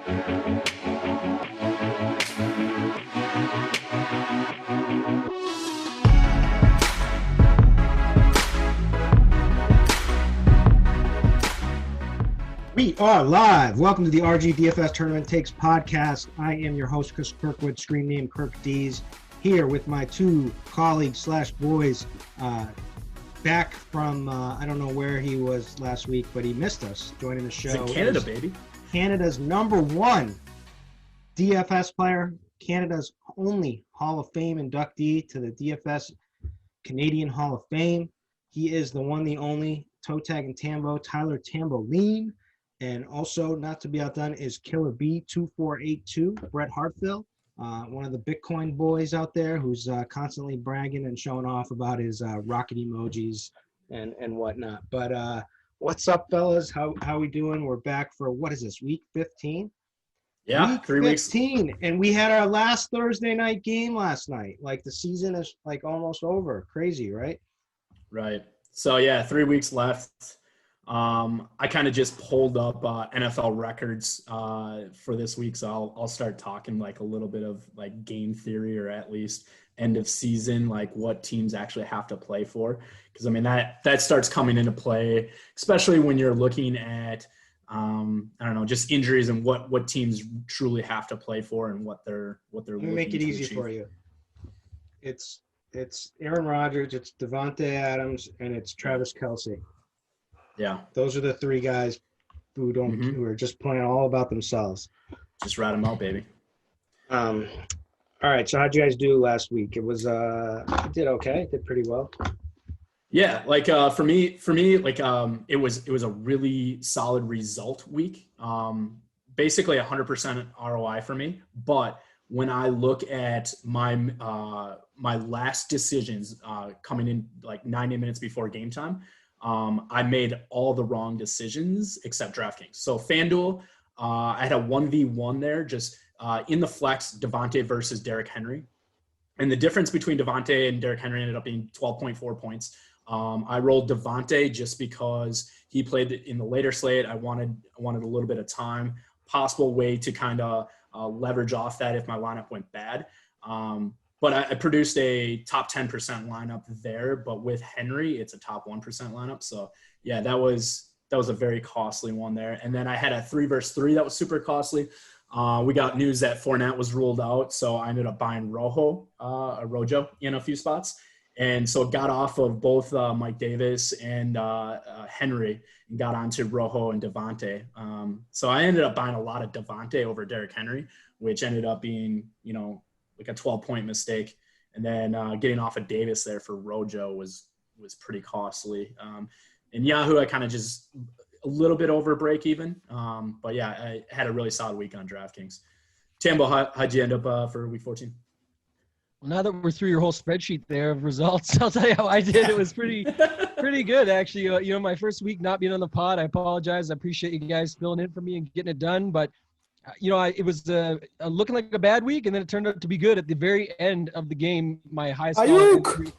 We are live. Welcome to the RG DFS Tournament Takes podcast. I am your host, Chris Kirkwood, screen name Kirk D's, here with my two colleagues / boys, back from, I don't know where he was last week, but he missed us joining the show. It's in Canada, baby. Canada's #1 DFS player, Canada's only Hall of Fame inductee to the DFS Canadian Hall of Fame. He is the one, the only, toe tag and Tambo, Tyler Tamboline. And also, not to be outdone, is Killer B2482, Brett Hartfiel, one of the Bitcoin boys out there who's constantly bragging and showing off about his rocket emojis and whatnot. But what's up, fellas? How we doing? We're back for, what is this, week 15? Yeah, week 3 weeks. 15, and we had our last Thursday night game last night. Like, the season is, like, almost over. Crazy, right? Right. So, yeah, 3 weeks left. I kind of just pulled up NFL records for this week, so I'll start talking like a little bit of like game theory, or at least end of season, like what teams actually have to play for. Because I mean that starts coming into play, especially when you're looking at I don't know, just injuries and what teams truly have to play for and what they're Let me looking make it to easy achieve. for you. It's Aaron Rodgers, it's Devontae Adams, and it's Travis Kelce. Yeah, Those are the three guys who who are just playing all about themselves. just rat them out, baby. All right, so how'd you guys do last week? It was I did okay. Did pretty well. Yeah, like for me, like it was a really solid result week. Basically 100% ROI for me. But when I look at my my last decisions coming in like 90 minutes before game time, I made all the wrong decisions except DraftKings. So FanDuel, I had a 1v1 there, just in the flex, Devontae versus Derrick Henry. And the difference between Devontae and Derrick Henry ended up being 12.4 points. I rolled Devontae just because he played in the later slate. I wanted a little bit of time, possible way to kind of leverage off that if my lineup went bad. But I produced a top 10% lineup there, but with Henry, it's a top 1% lineup. So yeah, that was a very costly one there. And then I had a 3 versus 3 that was super costly. We got news that Fournette was ruled out, so I ended up buying Rojo in a few spots. And so it got off of both Mike Davis and Henry and got onto Rojo and Devontae. So I ended up buying a lot of Devontae over Derrick Henry, which ended up being, like a 12-point mistake. And then getting off of Davis there for Rojo was pretty costly. In Yahoo, I kind of just a little bit over break even. But yeah, I had a really solid week on DraftKings. Tambo, how'd you end up for week 14? Well, now that we're through your whole spreadsheet there of results, I'll tell you how I did. It was pretty good, actually. My first week not being on the pod, I apologize. I appreciate you guys filling in for me and getting it done. But, it was looking like a bad week, and then it turned out to be good at the very end of the game. My highest Ayuk,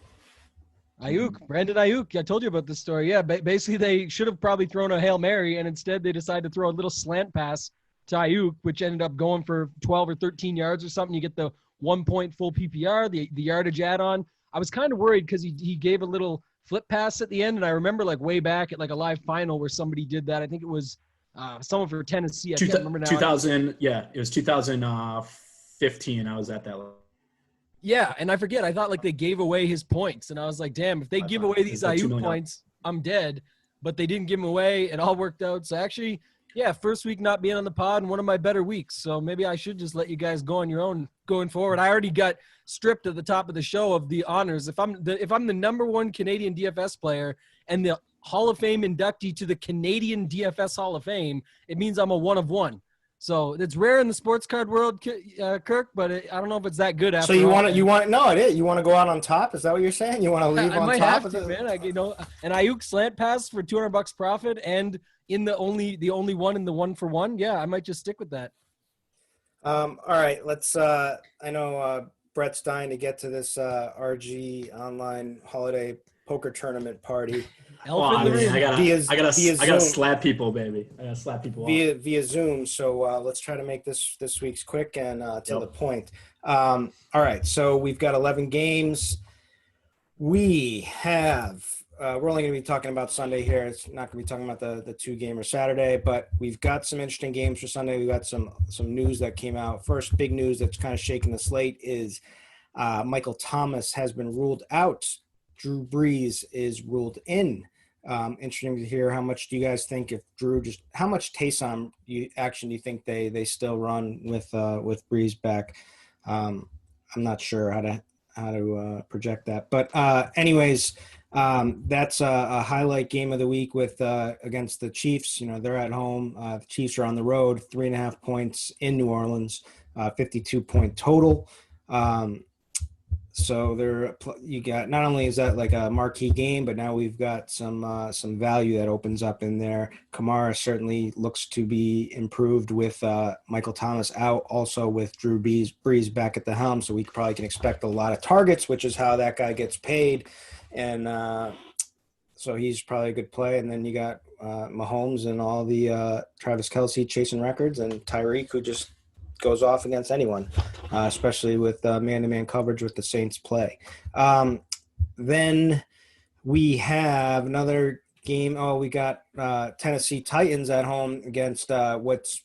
Brandon Ayuk. I told you about this story. Yeah, basically they should have probably thrown a Hail Mary, and instead they decided to throw a little slant pass to Ayuk, which ended up going for 12 or 13 yards or something. You get the 1 point full PPR, the yardage add-on. I was kind of worried because he gave a little flip pass at the end, and I remember like way back at like a live final where somebody did that. I think it was someone for Tennessee. I can't remember now. 2000, yeah, it was 2015. I was at that. Yeah, and I forget. I thought like they gave away his points, and I was like, damn, if they give away these Ayuk points, I'm dead. But they didn't give him away. It all worked out. So actually, yeah, first week not being on the pod and one of my better weeks. So maybe I should just let you guys go on your own going forward. I already got stripped at the top of the show of the honors. If I'm the #1 Canadian DFS player and the Hall of Fame inductee to the Canadian DFS Hall of Fame, it means I'm a 1 of 1. So it's rare in the sports card world, Kirk, but I don't know if it's that good after. So you want no, it is. You want to go out on top? Is that what you're saying? You want to leave on top? I might have to, man. An Ayuk slant pass for $200 profit, and in the only one in the 1-for-1. Yeah, I might just stick with that. All right, let's. I know Brett's dying to get to this RG online holiday poker tournament party. Elephant in the room. I gotta Zoom. slap people, baby. I gotta slap people via Zoom. So let's try to make this week's quick and to the point. All right, so we've got 11 games. We have we're only going to be talking about Sunday here. It's not going to be talking about the 2-gamer Saturday, but we've got some interesting games for Sunday. We've got some news that came out. First big news that's kind of shaking the slate is Michael Thomas has been ruled out. Drew Brees is ruled in. Interesting to hear how much do you guys think if Drew how much Taysom action do you think they still run with Brees back? I'm not sure how to project that, but anyways, that's a highlight game of the week with against the Chiefs. They're at home. The Chiefs are on the road, 3.5 points in New Orleans, 52-point total. So you got, not only is that like a marquee game, but now we've got some value that opens up in there. Kamara certainly looks to be improved with Michael Thomas out, also with Drew Brees back at the helm. So we probably can expect a lot of targets, which is how that guy gets paid. And so he's probably a good play. And then you got Mahomes and all the Travis Kelce chasing records, and Tyreek, who just goes off against anyone, especially with man-to-man coverage with the Saints play. Then we have another game. We got Tennessee Titans at home against what's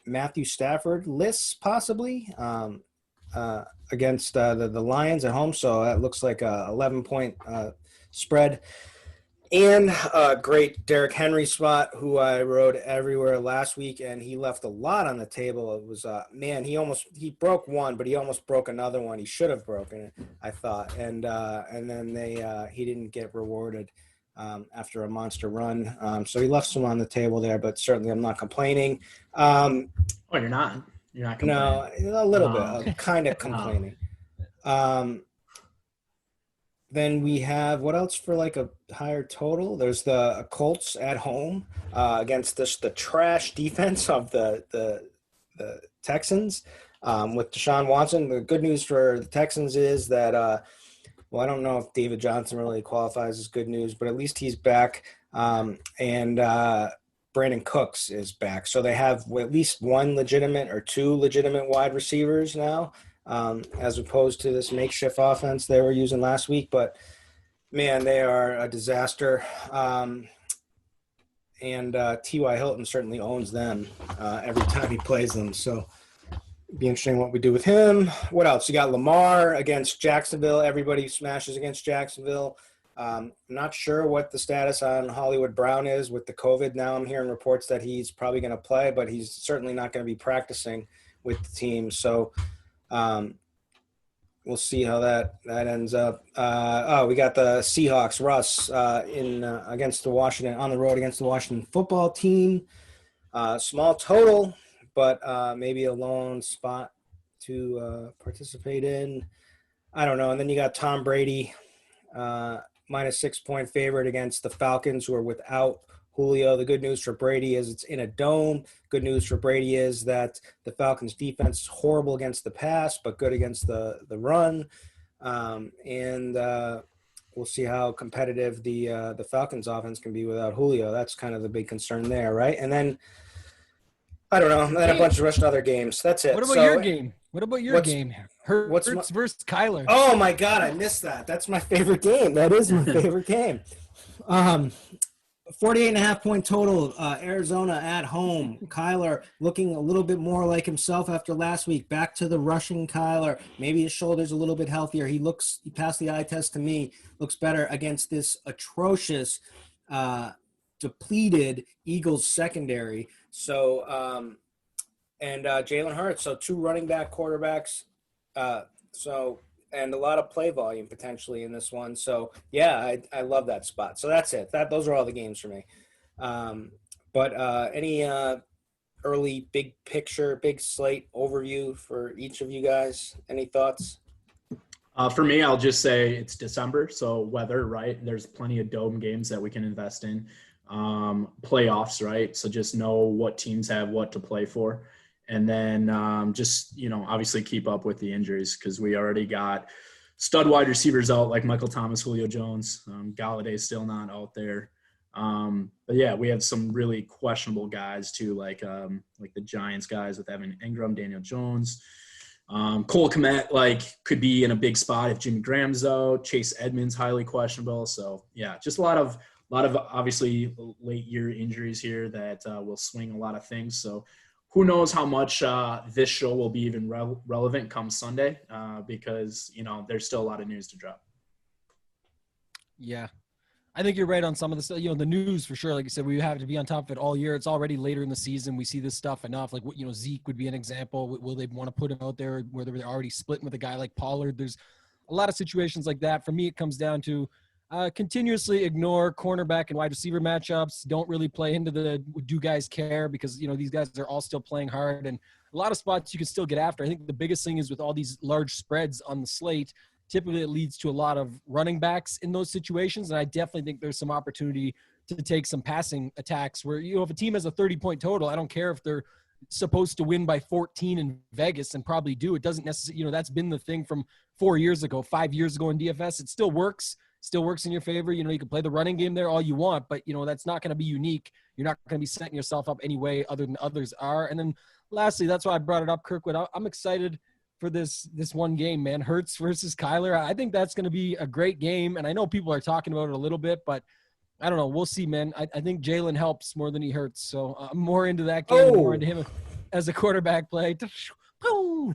Matthew Stafford lists possibly against the Lions at home. So that looks like a 11-point spread. And a great Derrick Henry spot, who I rode everywhere last week, and he left a lot on the table. It was he broke one, but he almost broke another one. He should have broken it, I thought, and then he didn't get rewarded after a monster run. So he left some on the table there, but certainly I'm not complaining. You're not complaining. No, a little bit. I'm kind of complaining. Then we have, what else for like a higher total? There's the Colts at home against the trash defense of the Texans with Deshaun Watson. The good news for the Texans is that, I don't know if David Johnson really qualifies as good news, but at least he's back. And Brandon Cooks is back. So they have at least one legitimate or two legitimate wide receivers now. As opposed to this makeshift offense they were using last week. But, man, they are a disaster. And T.Y. Hilton certainly owns them every time he plays them. So it'd be interesting what we do with him. What else? You got Lamar against Jacksonville. Everybody smashes against Jacksonville. I'm not sure what the status on Hollywood Brown is with the COVID. Now I'm hearing reports that he's probably going to play, but he's certainly not going to be practicing with the team. So we'll see how that ends up. We got the Seahawks, Russ, against the Washington, on the road against the Washington football team. Small total, but maybe a lone spot to participate in. I don't know. And then you got Tom Brady, minus 6-point favorite against the Falcons, who are without Julio. The good news for Brady is it's in a dome. Good news for Brady is that the Falcons defense is horrible against the pass, but good against the run. And we'll see how competitive the Falcons offense can be without Julio. That's kind of the big concern there, right? And then, I don't know, and then a bunch of rest of other games. That's it. What about your game? What about your game? Hurts versus Kyler. Oh, my God, I missed that. That's my favorite game. That is my favorite game. 48.5-point total, Arizona at home. Kyler looking a little bit more like himself after last week. Back to the Russian Kyler. Maybe his shoulder's a little bit healthier. He passed the eye test to me, looks better against this atrocious, depleted Eagles secondary. So, and Jalen Hurts. So 2 running back quarterbacks. And a lot of play volume potentially in this one. So, yeah, I love that spot. So that's it. Those are all the games for me. But any early big picture, big slate overview for each of you guys? Any thoughts? For me, I'll just say it's December, so weather, right? There's plenty of dome games that we can invest in. Playoffs, right? So just know what teams have what to play for. And then just, obviously keep up with the injuries, because we already got stud wide receivers out like Michael Thomas, Julio Jones. Galladay's still not out there. But yeah, we have some really questionable guys too, like the Giants guys with Evan Ingram, Daniel Jones. Cole Kmet could be in a big spot if Jimmy Graham's out. Chase Edmonds highly questionable. So yeah, just a lot of obviously late year injuries here that will swing a lot of things. So who knows how much this show will be even relevant come Sunday because there's still a lot of news to drop. Yeah. I think you're right on some of the stuff, the news for sure. Like you said, we have to be on top of it all year. It's already later in the season. We see this stuff enough. Like, Zeke would be an example. Will they want to put him out there, whether they're already splitting with a guy like Pollard? There's a lot of situations like that. For me, it comes down to continuously ignore cornerback and wide receiver matchups. Don't really play into do guys care, because, these guys are all still playing hard, and a lot of spots you can still get after. I think the biggest thing is with all these large spreads on the slate, typically it leads to a lot of running backs in those situations. And I definitely think there's some opportunity to take some passing attacks where, if a team has a 30-point total, I don't care if they're supposed to win by 14 in Vegas, and probably do. It doesn't necessarily, that's been the thing from 4 years ago, 5 years ago in DFS. It still works in your favor. You can play the running game there all you want, but that's not going to be unique. You're not going to be setting yourself up any way other than others are. And then lastly, that's why I brought it up, Kirkwood. I'm excited for this one game, man. Hurts versus Kyler. I think that's going to be a great game. And I know people are talking about it a little bit, but I don't know. We'll see, man. I think Jalen helps more than he hurts. So I'm more into that game, more into him as a quarterback play.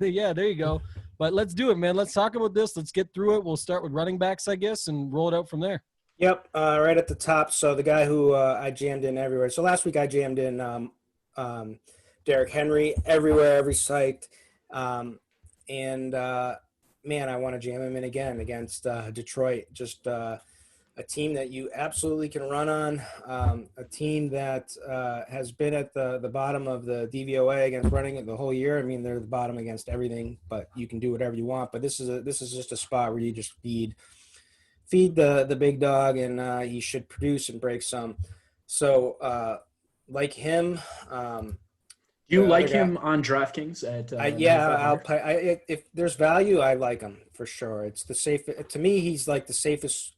Yeah, there you go. But let's do it, man. Let's talk about this. Let's get through it. We'll start with running backs, I guess, and roll it out from there. Yep, right at the top. So the guy who I jammed in everywhere. So last week I jammed in Derrick Henry everywhere, every site. Man, I want to jam him in again against Detroit. Just a team that you absolutely can run on, a team that has been at the bottom of the DVOA against running the whole year. I mean, they're the bottom against everything, but you can do whatever you want. But this is just a spot where you just feed the big dog, and he should produce and break some. So like him. You like him on DraftKings at I'll play. If there's value, I like him for sure. It's the safe. To me, he's like the safest.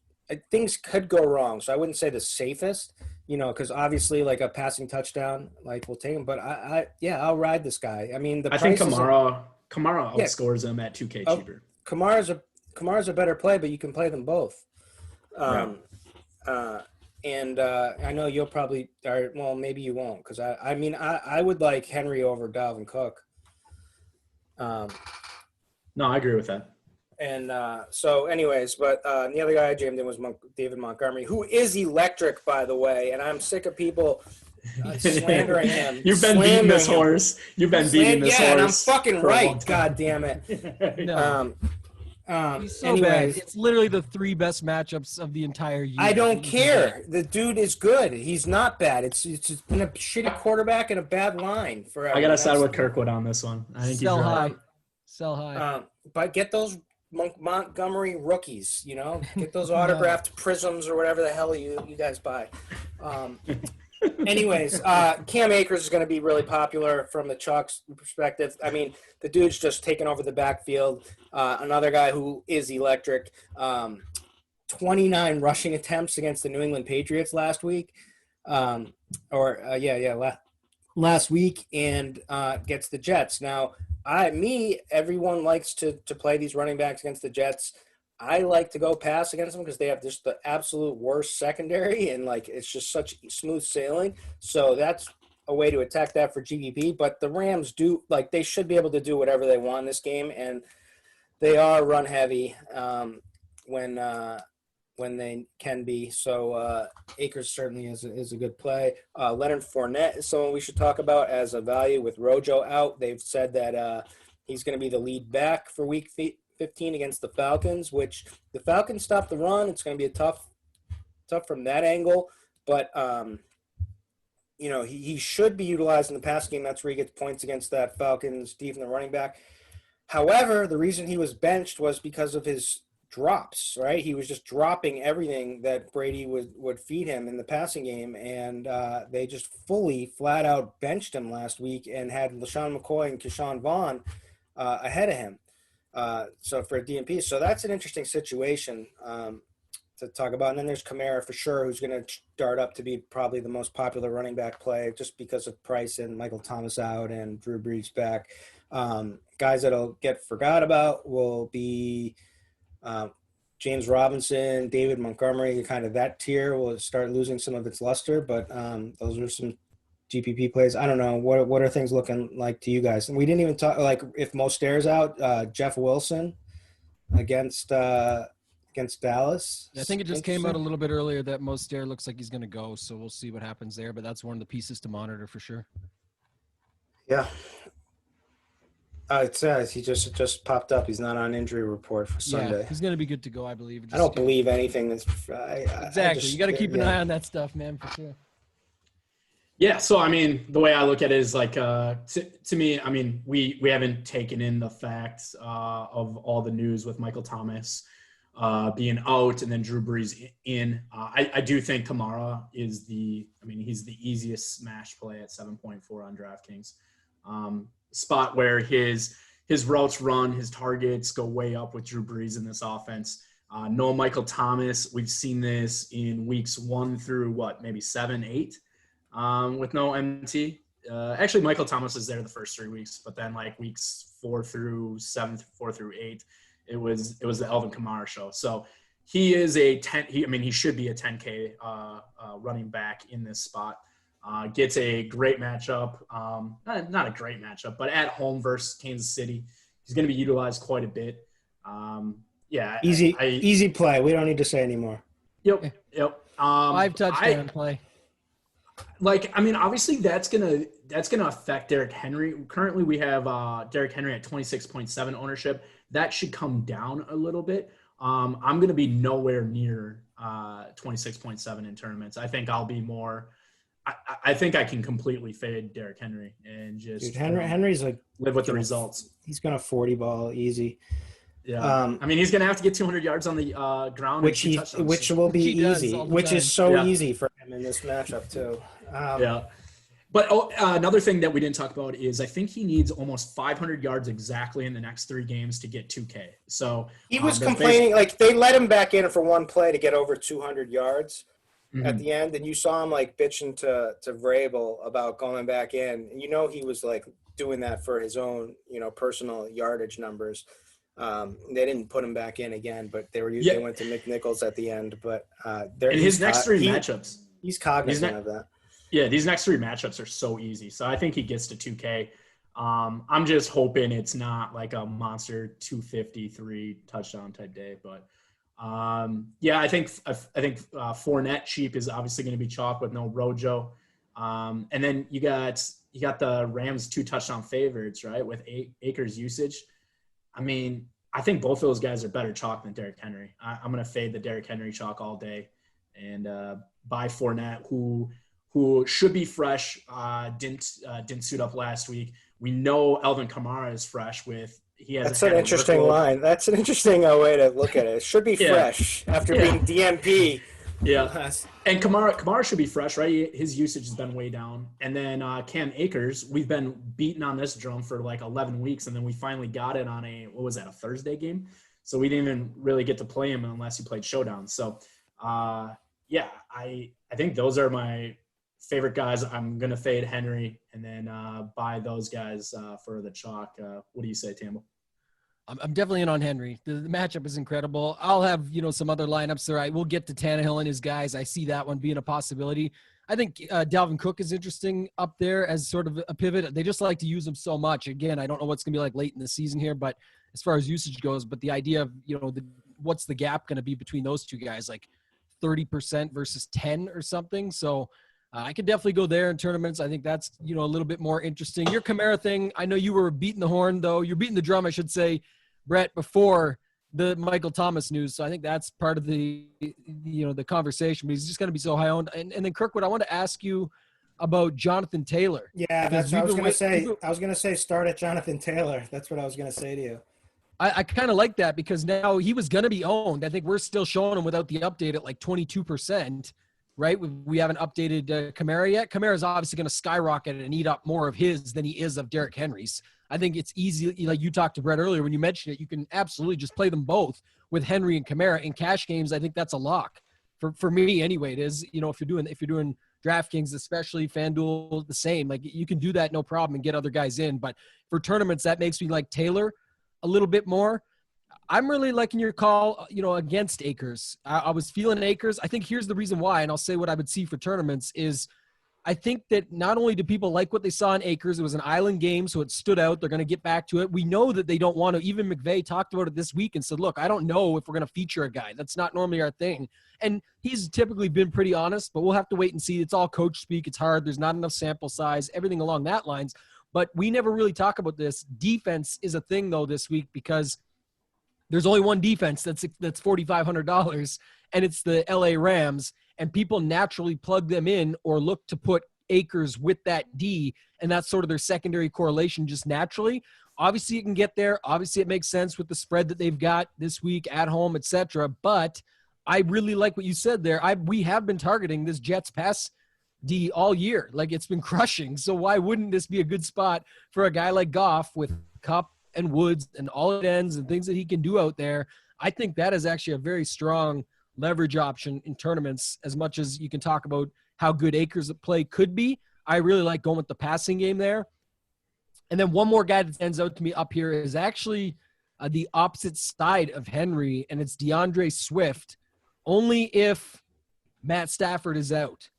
Things could go wrong, so I wouldn't say the safest. Because obviously, like a passing touchdown, we'll take him. But I'll ride this guy. I mean, I think Kamara outscores him at 2K cheaper. Kamara's a better play, but you can play them both. And I know you'll probably – well, maybe you won't, because I would like Henry over Dalvin Cook. No, I agree with that. And so anyways, but the other guy I jammed in was David Montgomery, who is electric, by the way, and I'm sick of people slandering him. You've been beating this horse. Yeah, and I'm fucking right, God damn it. No. He's so bad. It's literally the 3 best matchups of the entire year. I don't care. The dude is good. He's not bad. It's just been a shitty quarterback and a bad line forever. I gotta side with Kirkwood on this one. I think Sell he's high. right. Sell high. But get those Montgomery rookies. Get those autographed prisms or whatever the hell you guys buy. Anyways, Cam Akers is going to be really popular from the Chucks perspective. I mean, the dude's just taking over the backfield. Another guy who is electric. 29 rushing attempts against the New England Patriots last week. Last week, and gets the Jets. Now, everyone likes to play these running backs against the Jets. I like to go pass against them because they have just the absolute worst secondary, and it's just such smooth sailing. So that's a way to attack that for GPP. But the Rams they should be able to do whatever they want in this game, and they are run heavy when they can be. So Akers certainly is a good play. Leonard Fournette is someone we should talk about as a value with Rojo out. They've said that he's going to be the lead back for Week 15 against the Falcons, which the Falcons stop the run. It's going to be tough from that angle, but he should be utilized in the pass game. That's where he gets points against that Falcons defense, the running back. However, the reason he was benched was because of his drops, right? He was just dropping everything that Brady would feed him in the passing game, and they just flat out benched him last week and had LaShawn McCoy and Keyshawn Vaughn ahead of him. So for a DMP, so that's an interesting situation to talk about. And then there's Kamara for sure, who's going to start up to be probably the most popular running back play just because of price and Michael Thomas out and Drew Brees back. Guys that'll get forgot about will be James Robinson, David Montgomery, kind of that tier will start losing some of its luster. But those are some GPP plays. I don't know. What are things looking like to you guys? And we didn't even talk, like, if Mostert's out, Jeff Wilson against Dallas. I think it just came out a little bit earlier that Mostert looks like he's going to go, so we'll see what happens there. But that's one of the pieces to monitor for sure. Yeah. It says he just popped up. He's not on injury report for Sunday. Yeah, he's going to be good to go, I believe. I don't believe anything that's exactly. You got to keep an eye on that stuff, man, for sure. Yeah, so I mean, the way I look at it is like, to me, I mean, we haven't taken in the facts of all the news with Michael Thomas being out and then Drew Brees in. I do think Kamara is he's the easiest smash play at 7.4 on DraftKings. Spot where his routes run, his targets go way up with Drew Brees in this offense. No Michael Thomas. We've seen this in weeks 1 through maybe 7, 8. With no MT. Actually, Michael Thomas was there the first 3 weeks, but then like weeks 4 through 7, 4 through 8, it was the Alvin Kamara show. So he is he should be a 10K running back in this spot. Gets a great matchup, not a great matchup, but at home versus Kansas City, he's going to be utilized quite a bit. Easy play. We don't need to say anymore. Yep. 5 touchdown play. Obviously that's gonna affect Derrick Henry. Currently, we have Derrick Henry at 26.7 ownership. That should come down a little bit. I'm gonna be nowhere near 26.7 in tournaments. I think I'll be more. I think I can completely fade Derrick Henry and just Henry's like live with the results. He's gonna 40 ball easy. Yeah, he's gonna have to get 200 yards on the ground, which will be easy, which is so easy for him in this matchup too. But another thing that we didn't talk about is I think he needs almost 500 yards exactly in the next 3 games to get 2K. So he was complaining, like they let him back in for one play to get over 200 yards at the end, and you saw him like bitching to Vrabel about going back in. And he was like doing that for his own, personal yardage numbers. They didn't put him back in again, but they went to McNichols at the end. But in his next 3 matchups, he's cognizant of that. Yeah, these next 3 matchups are so easy. So I think he gets to 2K. I'm just hoping it's not like a monster 253 touchdown type day. But I think Fournette cheap is obviously going to be chalk with no Rojo. And then you got the Rams 2 touchdown favorites, right, with Akers usage. I think both of those guys are better chalk than Derrick Henry. I'm going to fade the Derrick Henry chalk all day and buy Fournette, who should be fresh, didn't suit up last week. We know Alvin Kamara is fresh That's an interesting line. That's an interesting way to look at it. It should be fresh after being DMP. Yeah. And Kamara should be fresh, right? His usage has been way down. And then Cam Akers, we've been beating on this drum for like 11 weeks, and then we finally got it on a Thursday game? So we didn't even really get to play him unless he played Showdown. So, I think those are my favorite guys. I'm going to fade Henry and then buy those guys for the chalk. What do you say, Tambo? I'm definitely in on Henry. The matchup is incredible. I'll have, some other lineups there. We'll get to Tannehill and his guys. I see that one being a possibility. I think Dalvin Cook is interesting up there as sort of a pivot. They just like to use him so much. Again, I don't know what's going to be like late in the season here, but as far as usage goes, but the idea of, what's the gap going to be between those two guys, like 30% versus 10 or something. So I could definitely go there in tournaments. I think that's, a little bit more interesting. Your Kamara thing, I know you were beating the horn, though. You're beating the drum, I should say, Brett, before the Michael Thomas news. So I think that's part of the conversation. But he's just going to be so high owned. And then Kirkwood, I want to ask you about Jonathan Taylor. Yeah, that's what I was going to say. I was going to say start at Jonathan Taylor. That's what I was going to say to you. I kind of like that because now he was going to be owned. I think we're still showing him without the update at like 22%. Right? We haven't updated Kamara yet. Kamara is obviously going to skyrocket and eat up more of his than he is of Derrick Henry's. I think it's easy. Like you talked to Brett earlier when you mentioned it, you can absolutely just play them both with Henry and Kamara. In cash games, I think that's a lock. For me anyway, it is. You know, if you're doing DraftKings, especially FanDuel, the same. Like, you can do that no problem and get other guys in. But for tournaments, that makes me like Taylor a little bit more. I'm really liking your call, you know, against Akers. I was feeling Akers. I think here's the reason why, and I'll say what I would see for tournaments is I think that not only do people like what they saw in Akers, it was an island game, so it stood out. They're going to get back to it. We know that they don't want to. Even McVay talked about it this week and said, look, I don't know if we're going to feature a guy. That's not normally our thing. And he's typically been pretty honest, but we'll have to wait and see. It's all coach speak. It's hard. There's not enough sample size, everything along that lines. But we never really talk about this. Defense is a thing, though, this week because there's only one defense that's $4,500, and it's the LA Rams. And people naturally plug them in or look to put Akers with that D, and that's sort of their secondary correlation just naturally. Obviously, it can get there. Obviously, it makes sense with the spread that they've got this week at home, etc. But I really like what you said there. We have been targeting this Jets pass D all year. Like, it's been crushing. So why wouldn't this be a good spot for a guy like Goff with Kupp and Woods and all it ends and things that he can do out there? I think that is actually a very strong leverage option in tournaments. As much as you can talk about how good Akers at play could be, I really like going with the passing game there. And then one more guy that stands out to me up here is actually the opposite side of Henry, and it's DeAndre Swift, only if Matt Stafford is out.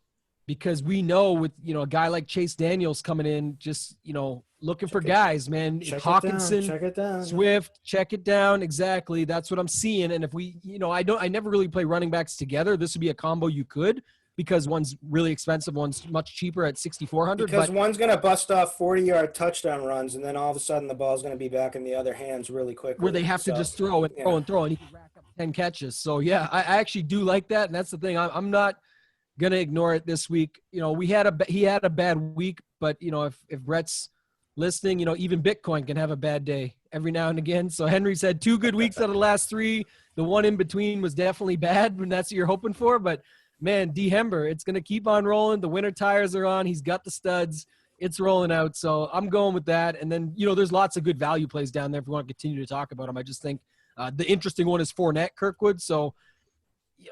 Because we know with, you know, a guy like Chase Daniels coming in, just, you know, looking for guys, man. Hawkinson, check it down. Swift, check it down. Exactly. That's what I'm seeing. And if we, you know, I never really play running backs together. This would be a combo you could, because one's really expensive, one's much cheaper at $6,400. Because one's going to bust off 40-yard touchdown runs, and then all of a sudden the ball's going to be back in the other hands really quickly. Where they have to just throw and throw, and he can rack up 10 catches. So, yeah, I actually do like that, and that's the thing. I'm not going to ignore it this week. You know, he had a bad week, but, you know, if Brett's listening, you know, even Bitcoin can have a bad day every now and again. So Henry's had 2 good weeks out of the last 3. The one in between was definitely bad, and that's what you're hoping for. But, man, D-Hember, it's going to keep on rolling. The winter tires are on. He's got the studs. It's rolling out. So I'm going with that. And then, you know, there's lots of good value plays down there if we want to continue to talk about them. I just think the interesting one is Fournette, Kirkwood. So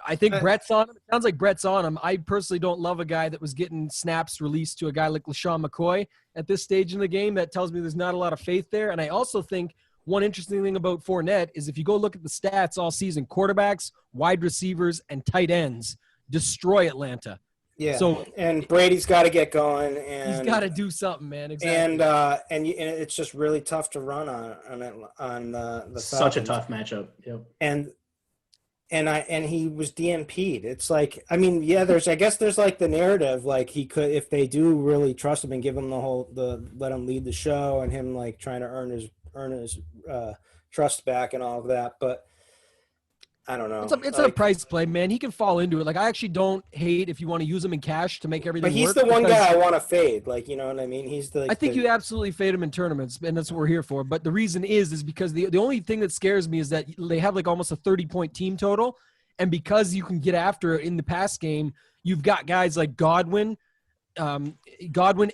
I think Brett's on him. It sounds like Brett's on him. I personally don't love a guy that was getting snaps released to a guy like LaShawn McCoy at this stage in the game. That tells me there's not a lot of faith there. And I also think one interesting thing about Fournette is if you go look at the stats all season, quarterbacks, wide receivers, and tight ends destroy Atlanta. Yeah. So, and Brady's got to get going, and he's got to do something, man. Exactly. And it's just really tough to run on the such a Falcons. tough matchup. Yep. And he was DNP'd. It's like, I mean, yeah, I guess there's like the narrative, like he could, if they do really trust him and give him let him lead the show, and him like trying to earn his trust back and all of that. But I don't know. It's a price play, man. He can fall into it. Like, I actually don't hate if you want to use him in cash to make everything work. But he's the one guy I want to fade. Like, you know what I mean? I think you absolutely fade him in tournaments, and that's what we're here for. But the reason is because the only thing that scares me is that they have like almost a 30-point team total. And because you can get after it in the pass game, you've got guys like Godwin,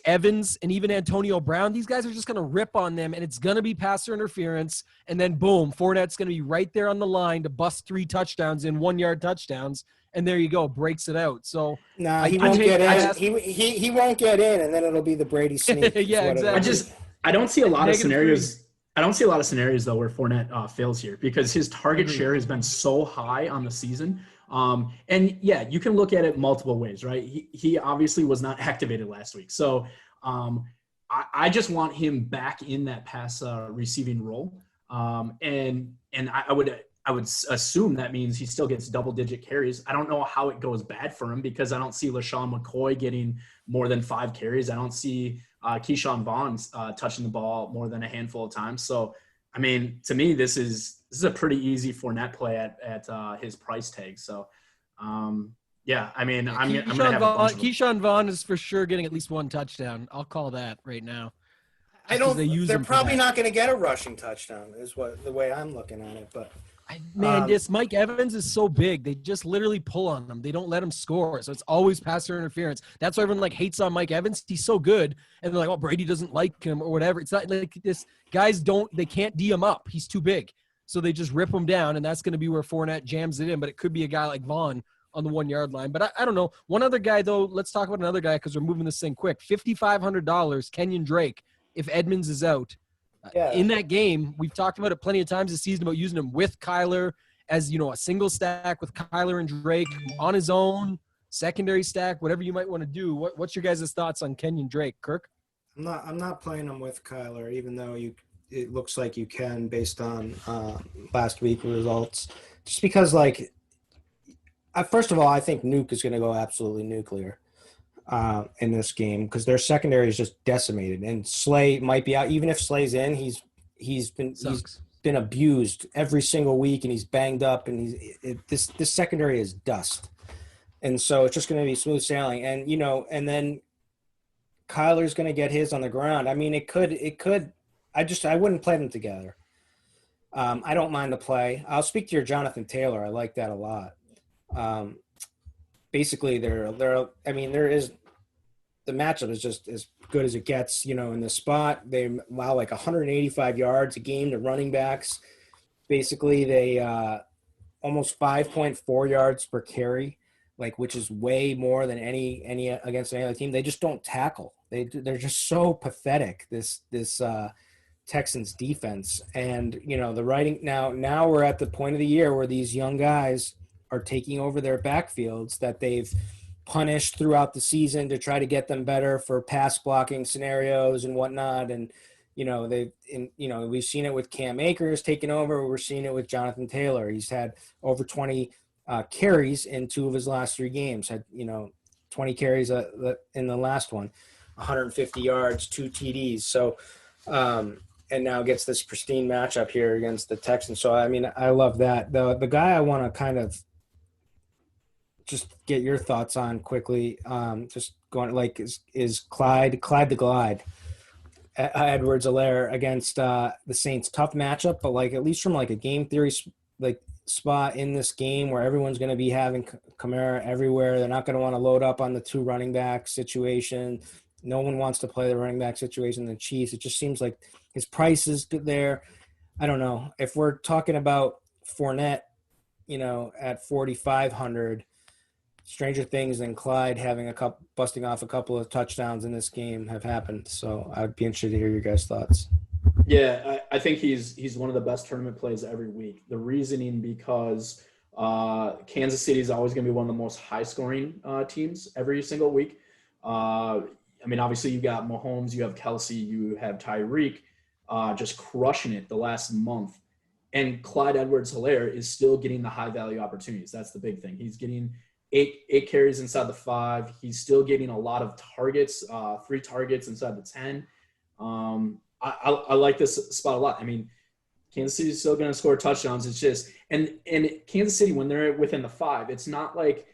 Evans, and even Antonio Brown. These guys are just going to rip on them, and it's going to be passer interference. And then, boom, Fournette's going to be right there on the line to bust 3 touchdowns in 1-yard touchdowns. And there you go, breaks it out. So he won't get in. He won't get in, and then it'll be the Brady sneak. Yeah, exactly. I don't see a lot of scenarios. I don't see a lot of scenarios though where Fournette fails here, because his target share has been so high on the season. And yeah, you can look at it multiple ways, right? He obviously was not activated last week. So I just want him back in that pass receiving role. And I would assume that means he still gets double-digit carries. I don't know how it goes bad for him, because I don't see LaShawn McCoy getting more than 5 carries. I don't see Keyshawn Vaughn touching the ball more than a handful of times. So, I mean, to me, this is a pretty easy Fournette play at his price tag. So, yeah, I mean, I'm going to have a bunch of them. Keyshawn Vaughn is for sure getting at least 1 touchdown. I'll call that right now. They're probably not going to get a rushing touchdown is the way I'm looking at it. But this Mike Evans is so big. They just literally pull on him. They don't let him score. So it's always passer interference. That's why everyone hates on Mike Evans. He's so good. And they're like, oh, Brady doesn't like him or whatever. It's not like this. Guys they can't D him up. He's too big. So they just rip him down, and that's going to be where Fournette jams it in. But it could be a guy like Vaughn on the 1 yard line. But I don't know. One other guy, though, let's talk about another guy because we're moving this thing quick. $5,500, Kenyon Drake, if Edmonds is out. Yeah. In that game, we've talked about it plenty of times this season about using him with Kyler as, a single stack with Kyler and Drake on his own, secondary stack, whatever you might want to do. What's your guys' thoughts on Kenyon Drake, Kirk? I'm not playing him with Kyler, even though it looks like you can based on last week's results. Just because, first of all, I think Nuke is going to go absolutely nuclear in this game because their secondary is just decimated, and Slay might be out. Even if Slay's in, he's been abused every single week, and he's banged up, and this secondary is dust, and so it's just going to be smooth sailing, and and then Kyler's going to get his on the ground. I mean, it could. I wouldn't play them together. I don't mind the play. I'll speak to your Jonathan Taylor. I like that a lot. Basically, the matchup is just as good as it gets. In the spot, they allow 185 yards a game to running backs. Basically, they almost 5.4 yards per carry, which is way more than any against any other team. They just don't tackle. They're just so pathetic. This Texans defense, and the writing now we're at the point of the year where these young guys are taking over their backfields that they've punished throughout the season to try to get them better for pass blocking scenarios and whatnot. And we've seen it with Cam Akers taking over. We're seeing it with Jonathan Taylor. He's had over 20 carries in 2 of his last 3 games. Had 20 carries in the last one, 150 yards, 2 TDs. So and now gets this pristine matchup here against the Texans. So I love that. The guy I want to kind of just get your thoughts on quickly, just going is Clyde the Glide, Edwards-Helaire against the Saints. Tough matchup, but at least from a game theory spot in this game where everyone's going to be having Kamara everywhere. They're not going to want to load up on the 2 running back situation. No one wants to play the running back situation in the Chiefs. It just seems like his price is there. I don't know. If we're talking about Fournette, at 4,500, stranger things than Clyde having busting off a couple of touchdowns in this game have happened. So I'd be interested to hear your guys' thoughts. Yeah, I think he's one of the best tournament plays every week. The reasoning because Kansas City is always going to be one of the most high-scoring teams every single week. Obviously you got Mahomes, you have Kelsey, you have Tyreek just crushing it the last month. And Clyde Edwards-Helaire is still getting the high-value opportunities. That's the big thing. He's getting eight carries inside the 5. He's still getting a lot of targets, 3 targets inside the 10. I like this spot a lot. Kansas City is still going to score touchdowns. It's just and Kansas City, when they're within the 5, it's not like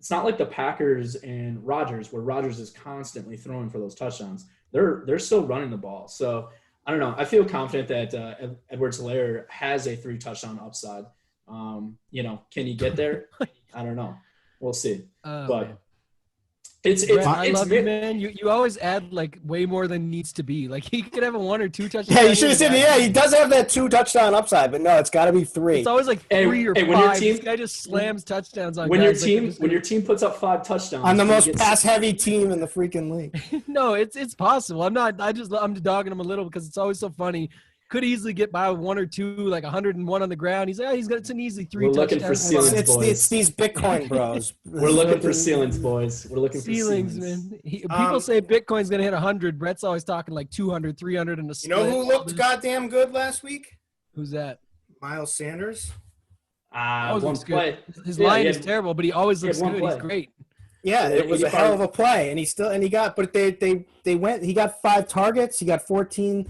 the Packers and Rodgers, where Rodgers is constantly throwing for those touchdowns. They're still running the ball. So I don't know. I feel confident that Edwards-Helaire has a 3-touchdown upside. Can he get there? I don't know. We'll see. But I love you, man. You always add way more than needs to be. He could have a 1 or 2 touchdowns. Yeah, you should have said. Yeah, he does have that 2-touchdown upside, but no, it's got to be 3. It's always 3 or 5. This guy just slams touchdowns on. When your team puts up 5 touchdowns on the most pass-heavy team in the freaking league. No, it's possible. I'm dogging him a little because it's always so funny. Could easily get by with 1 or 2, 101 on the ground. It's an easy 3 touchdowns. We're looking for ceilings, boys. It's these Bitcoin bros. We're looking for ceilings, boys. We're looking for ceilings, man. People say Bitcoin's going to hit 100. Brett's always talking 200, 300 in a split. You know who looked goddamn good last week? Who's that? Miles Sanders. One play. His line is terrible, but he always looks good. He's great. Yeah, it was a hell of a play, and he got 5 targets. He got 14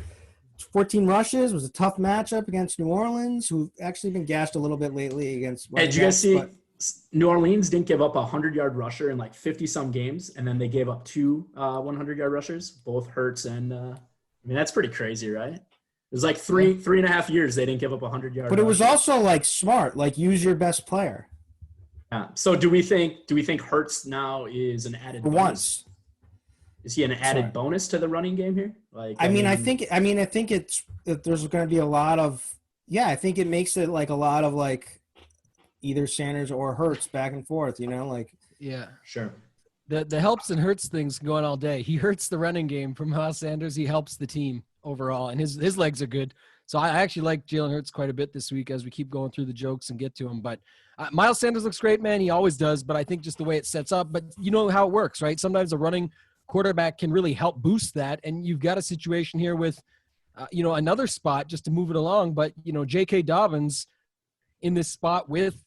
rushes. It was a tough matchup against New Orleans, who've actually been gashed a little bit lately against. Hey, did you guys see New Orleans didn't give up a 100-yard rusher in 50-some games, and then they gave up 2 100-yard rushers, both Hurts and that's pretty crazy, right? It was 3.5 years they didn't give up a 100-yard. But it was also smart, use your best player. Yeah. So do we think Hurts now is an added bonus? Is he an added bonus to the running game here? I think there's going to be a lot of Yeah, I think it makes it like a lot of like either Sanders or Hurts back and forth, like. Yeah. Sure. The helps and hurts things going all day. He hurts the running game from Miles Sanders. He helps the team overall, and his legs are good. So I actually like Jalen Hurts quite a bit this week as we keep going through the jokes and get to him. But Miles Sanders looks great, man. He always does. But I think just the way it sets up. But you know how it works, right? Sometimes a running quarterback can really help boost that. And you've got a situation here with, another spot just to move it along. But, J.K. Dobbins in this spot with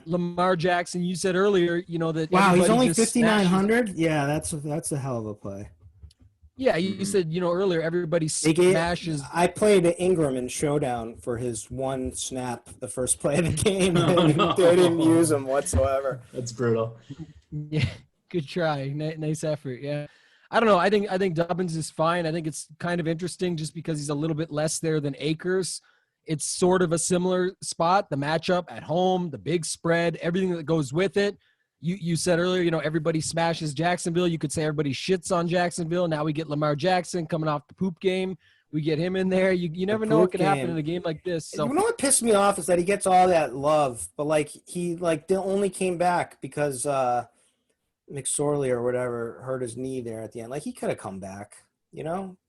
Lamar Jackson. You said earlier, that he's only 5,900. Yeah, that's a hell of a play. Yeah, you said earlier everybody smashes. I played Ingram in Showdown for his one snap, the first play of the game. They didn't use him whatsoever. That's brutal. Yeah, good try. Nice effort. Yeah, I don't know. I think Dobbins is fine. I think it's kind of interesting just because he's a little bit less there than Akers. It's sort of a similar spot. The matchup at home, the big spread, everything that goes with it. You said earlier, everybody smashes Jacksonville. You could say everybody shits on Jacksonville. Now we get Lamar Jackson coming off the poop game. We get him in there. You never know what could happen in a game like this. So. You know what pissed me off is that he gets all that love, but he only came back because McSorley or whatever hurt his knee there at the end. He could have come back.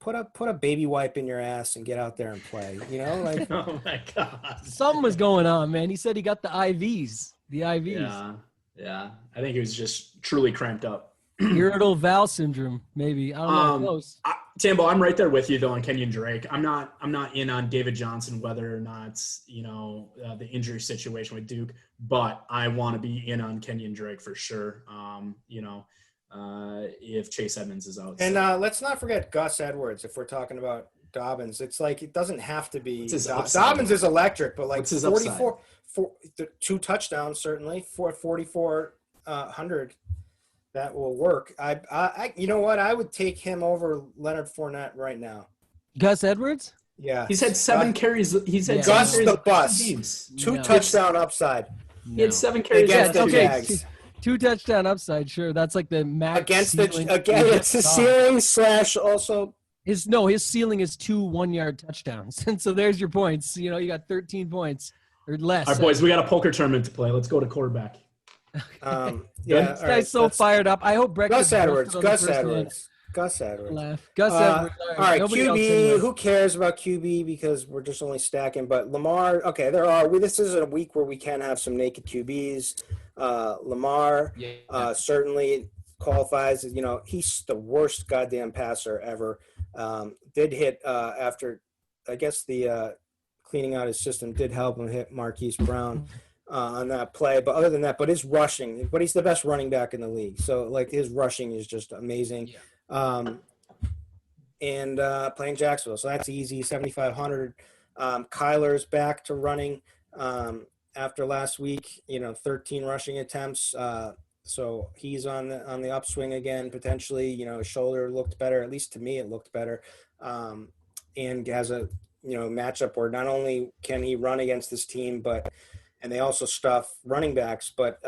Put a baby wipe in your ass and get out there and play. Oh my God. Something was going on, man. He said he got the IVs. The IVs. Yeah. I think he was just truly cramped up. Irritable valve syndrome, maybe. I don't know. Close. Tambo, I'm right there with you though on Kenyon Drake. I'm not in on David Johnson whether or not it's the injury situation with Duke, but I want to be in on Kenyon Drake for sure. If Chase Edmonds is out. And let's not forget Gus Edwards if we're talking about Dobbins. It's it doesn't have to be Dobbins is electric, but 44 2 touchdowns certainly for 4,400 that will work. I you know what? I would take him over Leonard Fournette right now. Gus Edwards? Yeah. He's had 7 carries. He's had Gus the bus. 2 touchdown upside. He had 7 carries against the Jags. 2 touchdown upside, sure. That's like the max against ceiling. It's the ceiling / also his ceiling is 2 1-yard touchdowns. And so there's your points. You got 13 points or less. All right, boys, we got a poker tournament to play. Let's go to quarterback. This guy's so fired up. I hope Brett Gus Edwards. Gus Edwards. All right, QB. Who cares about QB because we're just only stacking. But Lamar. Okay, this is a week where we can have some naked QBs. Lamar certainly qualifies. He's the worst goddamn passer ever. Did hit after, I guess the cleaning out his system did help him hit Marquise Brown on that play. But other than that, he's the best running back in the league. So his rushing is just amazing. Yeah. And playing Jacksonville. So that's easy. 7,500. Kyler's back to running after last week, 13 rushing attempts. So he's on the upswing again, potentially. His shoulder looked better. At least to me, it looked better. And has a matchup where not only can he run against this team, and they also stuff running backs, but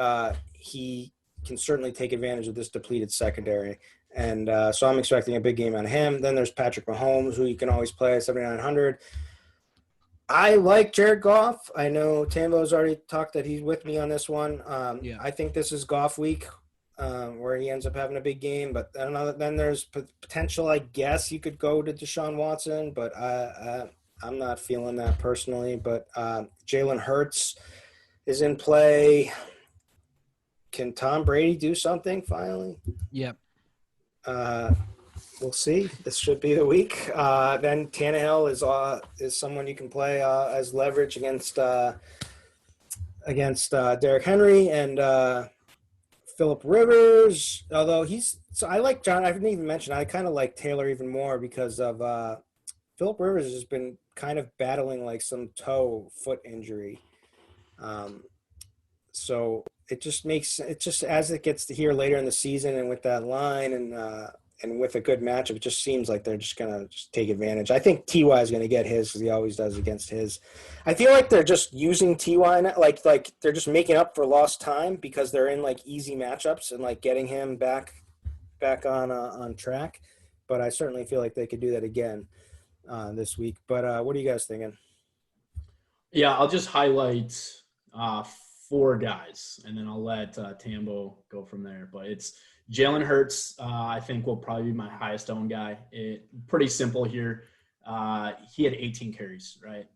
he can certainly take advantage of this depleted secondary. And so I'm expecting a big game on him. Then there's Patrick Mahomes, who you can always play at 7,900. I like Jared Goff. I know Tambo's already talked that he's with me on this one. I think this is Goff week where he ends up having a big game. But I don't know. Then there's potential, I guess, you could go to Deshaun Watson, but I'm not feeling that personally. But Jalen Hurts is in play. Can Tom Brady do something finally? Yep. We'll see. This should be the week. Then Tannehill is someone you can play as leverage against Derrick Henry and Phillip Rivers. Although I like John. I didn't even mention. I kind of like Taylor even more because of Phillip Rivers has been kind of battling some foot injury. So it just as it gets to here later in the season and with that line and with a good matchup, it just seems like they're just going to take advantage. I think T.Y. is going to get his because he always does against his. I feel like they're just using T.Y. like they're just making up for lost time because they're in easy matchups and getting him back on track. But I certainly feel like they could do that again this week. But what are you guys thinking? Yeah, I'll just highlight 4 guys, and then I'll let Tambo go from there. But it's Jalen Hurts, I think, will probably be my highest owned guy. Pretty simple here. He had 18 carries, right?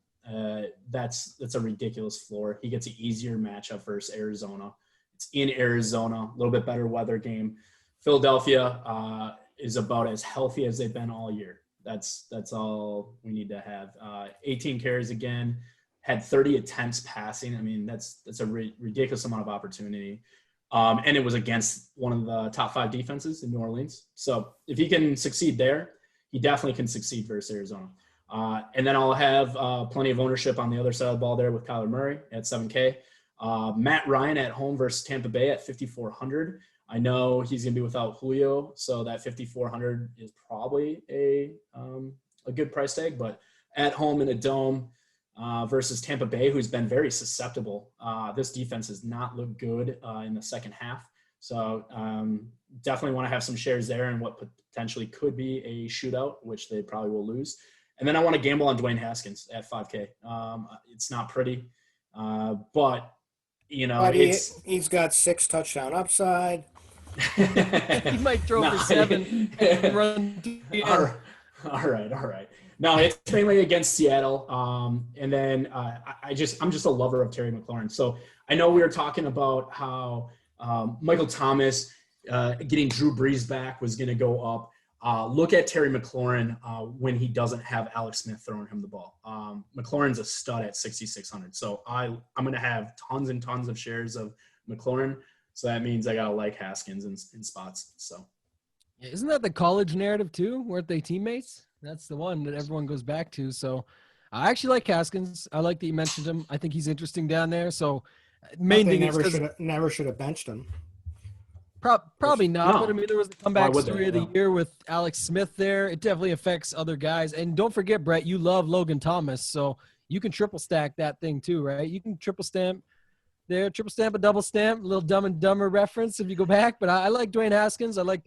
That's a ridiculous floor. He gets an easier matchup versus Arizona. It's in Arizona, a little bit better weather game. Philadelphia is about as healthy as they've been all year. That's all we need to have. 18 carries again, had 30 attempts passing. I mean, that's a ridiculous amount of opportunity. And it was against one of the top 5 defenses in New Orleans. So if he can succeed there, he definitely can succeed versus Arizona. And then I'll have plenty of ownership on the other side of the ball there with Kyler Murray at 7K. Matt Ryan at home versus Tampa Bay at 5,400. I know he's going to be without Julio, so that 5,400 is probably a good price tag. But at home in a dome versus Tampa Bay, who's been very susceptible, this defense has not looked good in the second half. So definitely want to have some shares there in what potentially could be a shootout, which they probably will lose. And then I want to gamble on Dwayne Haskins at 5K. It's not pretty, but you know, he's got 6 touchdown upside. He might throw for 7 and run. All right. No, it's mainly against Seattle. And then I'm just a lover of Terry McLaurin. So I know we were talking about how Michael Thomas getting Drew Brees back was going to go up. Look at Terry McLaurin when he doesn't have Alex Smith throwing him the ball. McLaurin's a stud at 6,600. So I'm going to have tons and tons of shares of McLaurin. So that means I got to like Haskins in spots. So isn't that the college narrative too? Weren't they teammates? That's the one that everyone goes back to. So I actually like Haskins. I like that you mentioned him. I think he's interesting down there. So main thing is never should have benched him. Probably not, no. but I mean, there was the comeback story of the year with Alex Smith there. It definitely affects other guys. And don't forget, Brett, you love Logan Thomas, so you can triple stack that thing too, right? You can triple stamp there, triple stamp, a double stamp, a little Dumb and Dumber reference if you go back. But I like Dwayne Haskins. I like,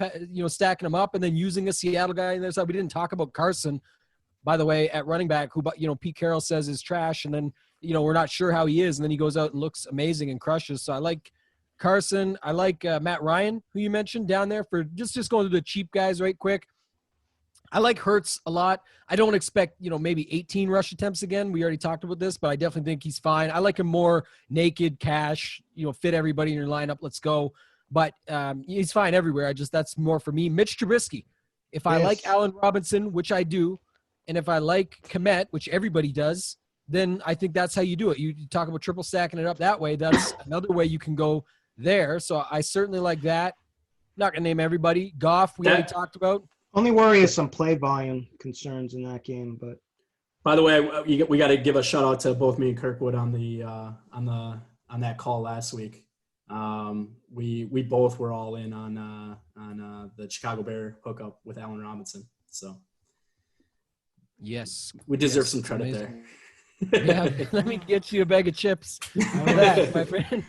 stacking him up and then using a Seattle guy in there. So we didn't talk about Carson, by the way, at running back, who, Pete Carroll says is trash. And then, we're not sure how he is. And then he goes out and looks amazing and crushes. So I like Carson. I like Matt Ryan, who you mentioned down there for just going to the cheap guys right quick. I like Hurts a lot. I don't expect, maybe 18 rush attempts again. We already talked about this, but I definitely think he's fine. I like him more naked, cash, fit everybody in your lineup. Let's go. But he's fine everywhere. That's more for me. Mitch Trubisky. If I like Allen Robinson, which I do, and if I like Kmet, which everybody does, then I think that's how you do it. You talk about triple stacking it up that way. That's another way you can go there. So I certainly like that. Not going to name everybody. Goff, we already talked about. Only worry is some play volume concerns in that game. But by the way, we got to give a shout out to both me and Kirkwood on that call last week. We both were all in on the Chicago Bear hookup with Allen Robinson. So yes, we deserve some credit there. Yeah, let me get you a bag of chips. That, my friend.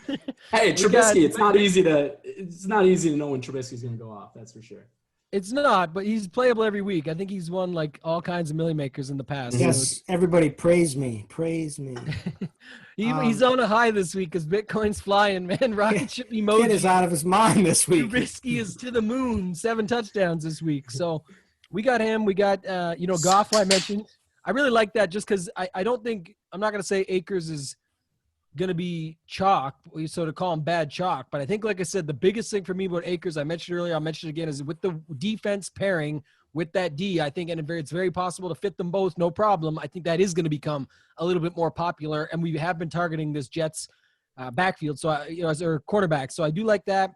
Hey, Trubisky, it's not easy to know when Trubisky's going to go off. That's for sure. It's not, but he's playable every week. I think he's won like all kinds of million makers in the past. Yes, everybody praise me. He's on a high this week because Bitcoin's flying, man. Rocket ship emoji. Kid is out of his mind this week. Trubisky is to the moon. 7 touchdowns this week. So we got him. We got Goff, who I mentioned. I really like that just because I don't think – I'm not going to say Akers is going to be chalk, so to call him bad chalk. But I think, like I said, the biggest thing for me about Akers, I mentioned earlier, I'll mention it again, is with the defense pairing with that D, I think, and it's very possible to fit them both, no problem. I think that is going to become a little bit more popular, and we have been targeting this Jets backfield, so as their cornerback. So I do like that.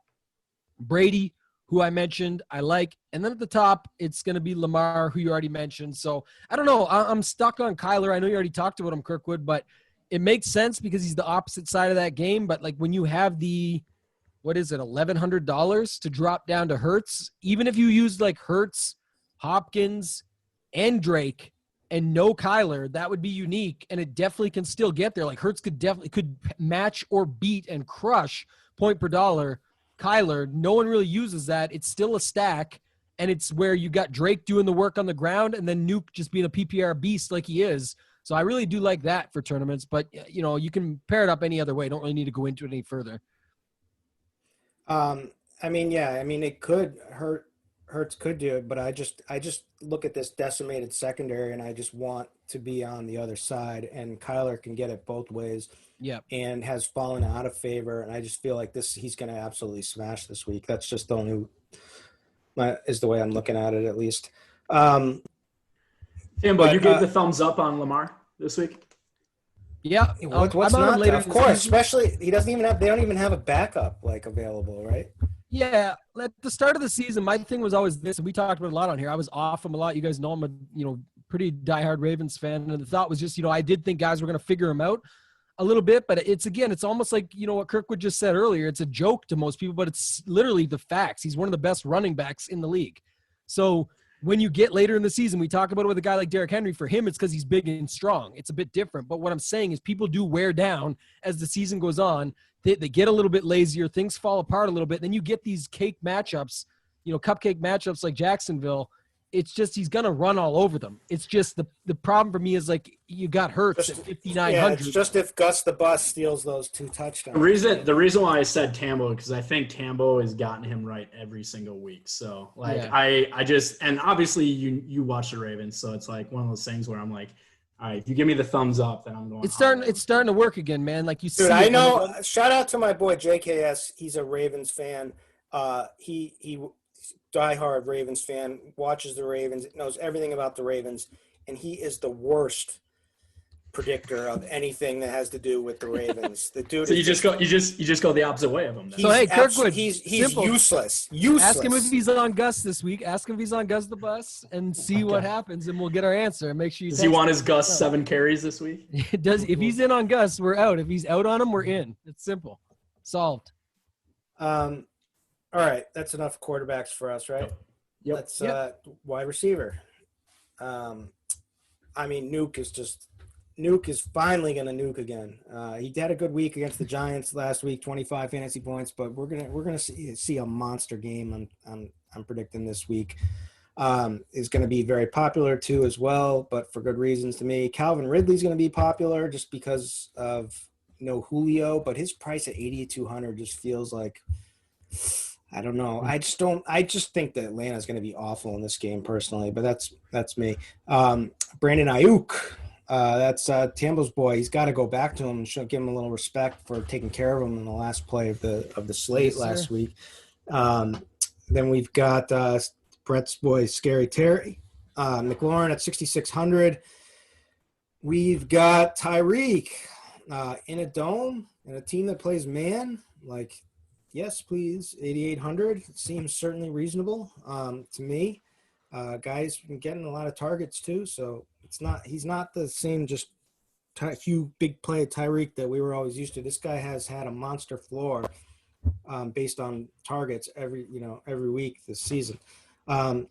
Brady, who I mentioned, I like. And then at the top, it's going to be Lamar, who you already mentioned. So I don't know. I'm stuck on Kyler. I know you already talked about him, Kirkwood, but it makes sense because he's the opposite side of that game. But like when you have the, $1,100 to drop down to Hurts, even if you use like Hurts, Hopkins, and Drake and no Kyler, that would be unique. And it definitely can still get there. Like Hurts could match or beat and crush point per dollar Kyler. No one really uses that. It's still a stack, and it's where you got Drake doing the work on the ground and then Nuke just being a PPR beast like he is. So I really do like that for tournaments, but you can pair it up any other way. Don't really need to go into it any further. It could Hurts could do it, but I just look at this decimated secondary and I just want to be on the other side, and Kyler can get it both ways. Yeah. And has fallen out of favor, and I just feel like he's going to absolutely smash this week. That's just the only is the way I'm looking at it, at least. Tambo, you gave the thumbs up on Lamar this week? Yeah. What's not later? Of course, especially they don't even have a backup available, right? Yeah. At the start of the season, my thing was always this, and we talked about it a lot on here. I was off him a lot. You guys know I'm a pretty diehard Ravens fan, and the thought was just I did think guys were going to figure him out a little bit, but it's almost like what Kirkwood just said earlier. It's a joke to most people, but it's literally the facts. He's one of the best running backs in the league. So when you get later in the season, we talk about it with a guy like Derrick Henry. For him, it's because he's big and strong. It's a bit different. But what I'm saying is people do wear down as the season goes on. They get a little bit lazier. Things fall apart a little bit. Then you get these cake matchups, cupcake matchups like Jacksonville. It's just he's going to run all over them. It's just the problem for me is you got Hurts at 5,900. Yeah, it's just if Gus the Bus steals those 2 touchdowns. The reason why I said Tambo, because I think Tambo has gotten him right every single week. So I just, and obviously you watch the Ravens, so it's like one of those things where I'm like, all right, if you give me the thumbs up, then I'm going. It's starting to work again, man. Like you see. Dude, I know. Shout out to my boy JKS. He's a Ravens fan. He diehard Ravens fan, watches the Ravens, knows everything about the Ravens, and he is the worst predictor of anything that has to do with the Ravens. The dude. So you just go the opposite way of him. Then. So hey, Kirkwood, he's useless. Useless. Ask him if he's on Gus this week. Ask him if he's on Gus the Bus, and see what happens, and we'll get our answer. And make sure you. Does he want his Gus 7 carries this week? If he's in on Gus, we're out. If he's out on him, we're in. It's simple, solved. All right, that's enough quarterbacks for us, right? Yep. Let's wide receiver. Nuke is finally gonna nuke again. He had a good week against the Giants last week, 25 fantasy points, but we're gonna see a monster game. I'm predicting this week. Is gonna be very popular too as well, but for good reasons to me. Calvin Ridley's gonna be popular just because of Julio, but his price at 8,200 just feels like. I don't know. I just think that Atlanta's going to be awful in this game personally, but that's me. Brandon Ayuk, that's Tambo's boy. He's got to go back to him and give him a little respect for taking care of him in the last play of the slate last week. Then we've got Brett's boy, Scary Terry, McLaurin at 6,600. We've got Tyreek in a dome and a team that plays man, yes, please. 8,800 seems certainly reasonable to me. Guy's been getting a lot of targets too, so he's not the same just huge big play Tyreek that we were always used to. This guy has had a monster floor based on targets every week this season.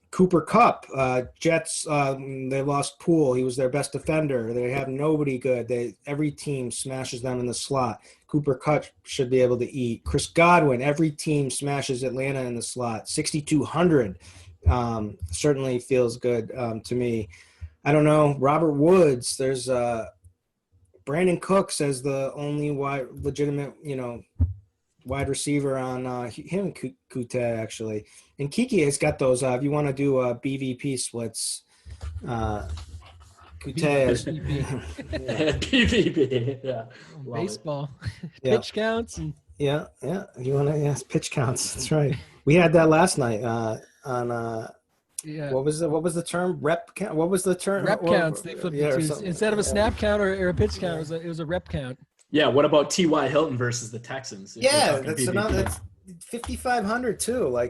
Cooper Kupp, Jets, they lost Poole. He was their best defender. They have nobody good. Every team smashes them in the slot. Cooper Kupp should be able to eat. Chris Godwin, every team smashes Atlanta in the slot. 6,200 certainly feels good to me. I don't know. Robert Woods, there's Brandon Cooks as the only legitimate, wide receiver on him, Kute, actually. And Kiki has got those, if you want to do BVP splits, Kute has BVP, yeah. Baseball. Pitch counts. And... Yeah. You want to, pitch counts. That's right. We had that last night on what was the term? Rep count? What was the term? Rep counts. They flipped it to. Instead of a snap count or a pitch count, it was a rep count. Yeah, what about T.Y. Hilton versus the Texans? Yeah, that's 5,500 too.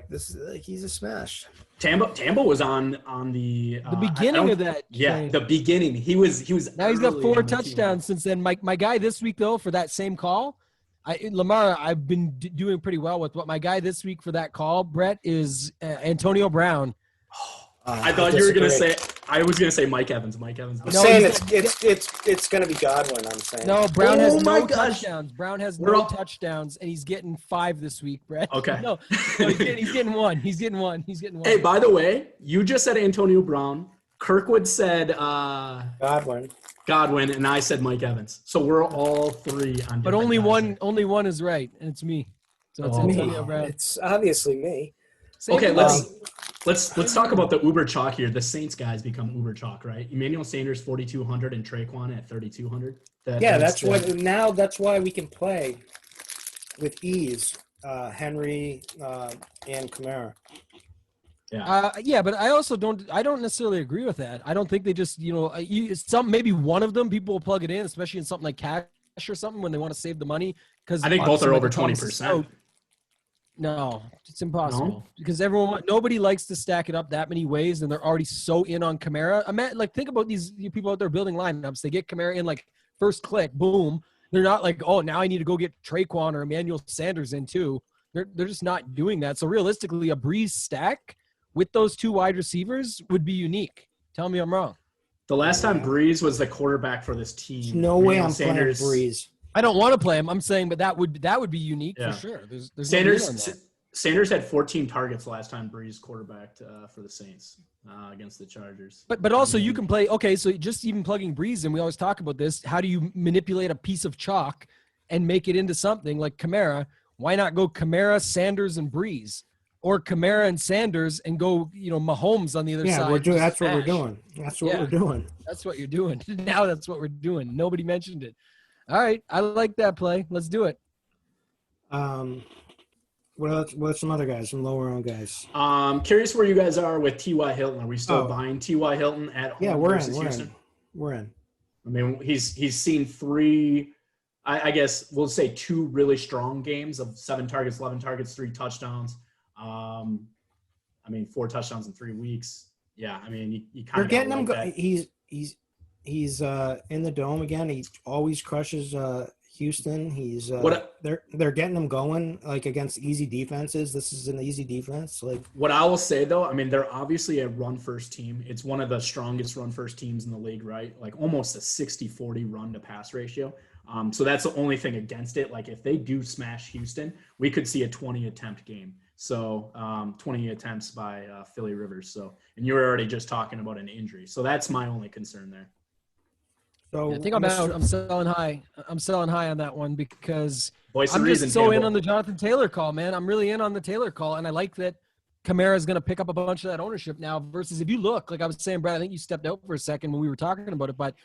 He's a smash. Tambo was on the beginning of that. Yeah, the beginning. He was. Now he's got 4 touchdowns since then. My guy this week though for that same call, Lamar, I've been doing pretty well with. What my guy this week for that call, Brett, is Antonio Brown. I thought you were gonna say. I was gonna say Mike Evans. I'm saying it's gonna be Godwin. I'm saying no. Brown has no touchdowns. Brown has no touchdowns, and he's getting 5 this week, Brett. Okay. No, he's getting 1. He's getting 1. Hey, by the way, you just said Antonio Brown. Kirkwood said Godwin, and I said Mike Evans. So we're all three on. But only one is right, and it's me. So it's Antonio Brown. It's obviously me. Okay, let's talk about the Uber chalk here. The Saints guys become Uber chalk, right? Emmanuel Sanders 4,200 and Traquan at 3,200. That's why we can play with ease. Henry and Kamara. Yeah. But I also don't necessarily agree with that. I don't think they just, maybe one of them people will plug it in, especially in something like cash or something when they want to save the money. Because I think both are over 20%. No, it's impossible because nobody likes to stack it up that many ways, and they're already so in on Kamara. Think about these people out there building lineups. They get Kamara in like first click, boom. They're not like, oh, now I need to go get Traquan or Emmanuel Sanders in too. They're just not doing that. So realistically, a Breeze stack with those two wide receivers would be unique. Tell me I'm wrong. The last time Breeze was the quarterback for this team. There's no way I'm playing Breeze. I don't want to play him. I'm saying, but that would be unique for sure. There's Sanders had 14 targets last time Breeze quarterbacked for the Saints against the Chargers. But also you can play. Okay, so just even plugging Breeze in, we always talk about this. How do you manipulate a piece of chalk and make it into something like Kamara? Why not go Kamara, Sanders, and Breeze, or Kamara and Sanders and go Mahomes on the other side? Yeah, that's what we're doing. That's what we're doing. That's what you're doing. Now that's what we're doing. Nobody mentioned it. All right, I like that play. Let's do it. What's some other guys, some lower owned guys? Curious where you guys are with T.Y. Hilton. Are we still buying T.Y. Hilton at home versus Houston? We're in. I mean, he's seen three, I guess we'll say two really strong games of 7 targets, 11 targets, 3 touchdowns. 4 touchdowns in 3 weeks. Yeah, I mean, you kind of getting him. That. He's in the dome again. He always crushes Houston. They're getting him going like against easy defenses. This is an easy defense. Like what I will say though, I mean, they're obviously a run first team. It's one of the strongest run first teams in the league, right? Like almost a 60-40 run to pass ratio. So that's the only thing against it. Like if they do smash Houston, we could see a 20 attempt game. So 20 attempts by Philly Rivers. So, and you were already just talking about an injury. So that's my only concern there. So I think I'm out. I'm selling high. I'm selling high on that one because I'm just so in on the Jonathan Taylor call, man. I'm really in on the Taylor call, and I like that Kamara is going to pick up a bunch of that ownership now. Versus if you look, like I was saying, Brad, I think you stepped out for a second when we were talking about it, but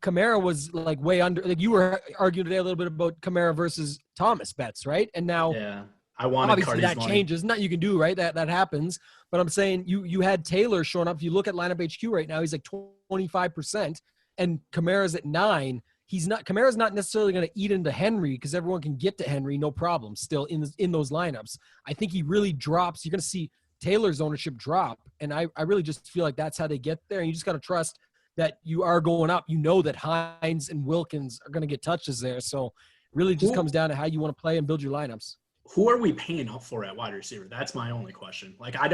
Kamara was like way under. Like you were arguing today a little bit about Kamara versus Thomas bets, right? And now, I wanted obviously Cardi's that changes. Nothing you can do, right? That happens. But I'm saying you had Taylor showing up. If you look at lineup HQ right now, he's like 25%. And Kamara's at 9. Kamara's not necessarily going to eat into Henry because everyone can get to Henry, no problem, still in those lineups. I think he really drops. You're going to see Taylor's ownership drop. And I really just feel like that's how they get there. And you just got to trust that you are going up. You know that Hines and Wilkins are going to get touches there. So really just comes down to how you want to play and build your lineups. Who are we paying up for at wide receiver? That's my only question. Like I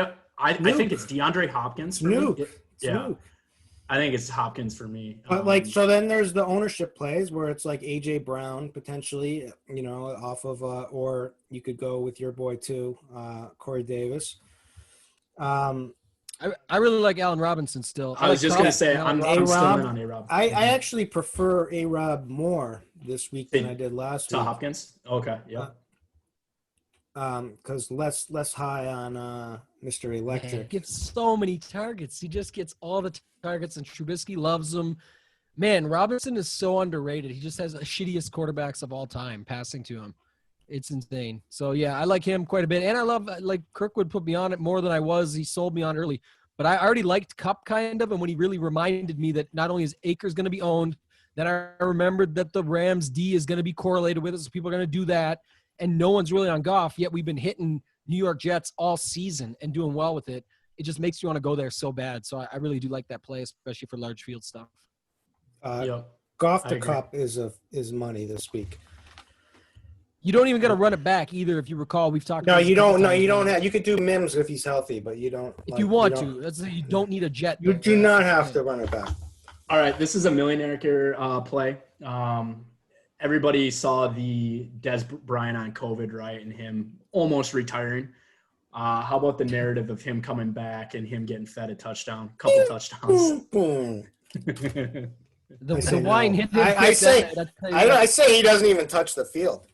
think it's DeAndre Hopkins. I think it's Hopkins for me. But so then there's the ownership plays where it's like AJ Brown potentially, off of, or you could go with your boy too, Corey Davis. I really like Allen Robinson still. I was just going to say I'm still in on A-Rob. I actually prefer A-Rob more this week than I did last week. To Hopkins? Okay, yeah. Because less high on Mr. Electric. Man, he gets so many targets. He just gets all the targets, and Trubisky loves him. Man, Robinson is so underrated. He just has the shittiest quarterbacks of all time passing to him. It's insane. So, yeah, I like him quite a bit. And I love, like, Kirkwood put me on it more than I was. He sold me on early. But I already liked Kupp kind of, and when he really reminded me that not only is Akers going to be owned, then I remembered that the Rams D is going to be correlated with it, so people are going to do that. And no one's really on Goff, yet we've been hitting New York Jets all season and doing well with it. It just makes you want to go there so bad. So I really do like that play, especially for large field stuff. Goff to Kupp is money this week. You don't even got to run it back either. If you recall, we've talked. No, you don't. No, you don't have. You could do Mims if he's healthy, but you don't. If you want to, you don't need a jet. You do not have to run it back. All right, this is a millionaire play. Everybody saw the Des Bryant on COVID, right, and him almost retiring. How about the narrative of him coming back and him getting fed a touchdown, couple touchdowns? The wine hit him. I say he doesn't even touch the field.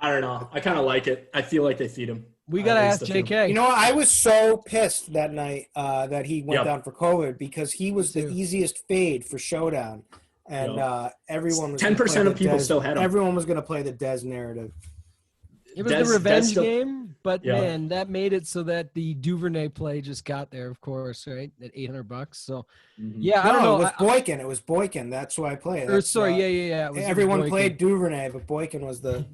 I don't know. I kind of like it. I feel like they feed him. We got to ask JK. You know, I was so pissed that night that he went down for COVID because he was the easiest fade for Showdown. And everyone was 10% of people still had him. Everyone was going to play the Dez narrative. It was the revenge game, but man, that made it so that the Duvernay play just got there, of course, right? At $800. So, I don't know. It was Boykin. It was Boykin. That's who I played. Yeah. Everyone played Duvernay, but Boykin was the.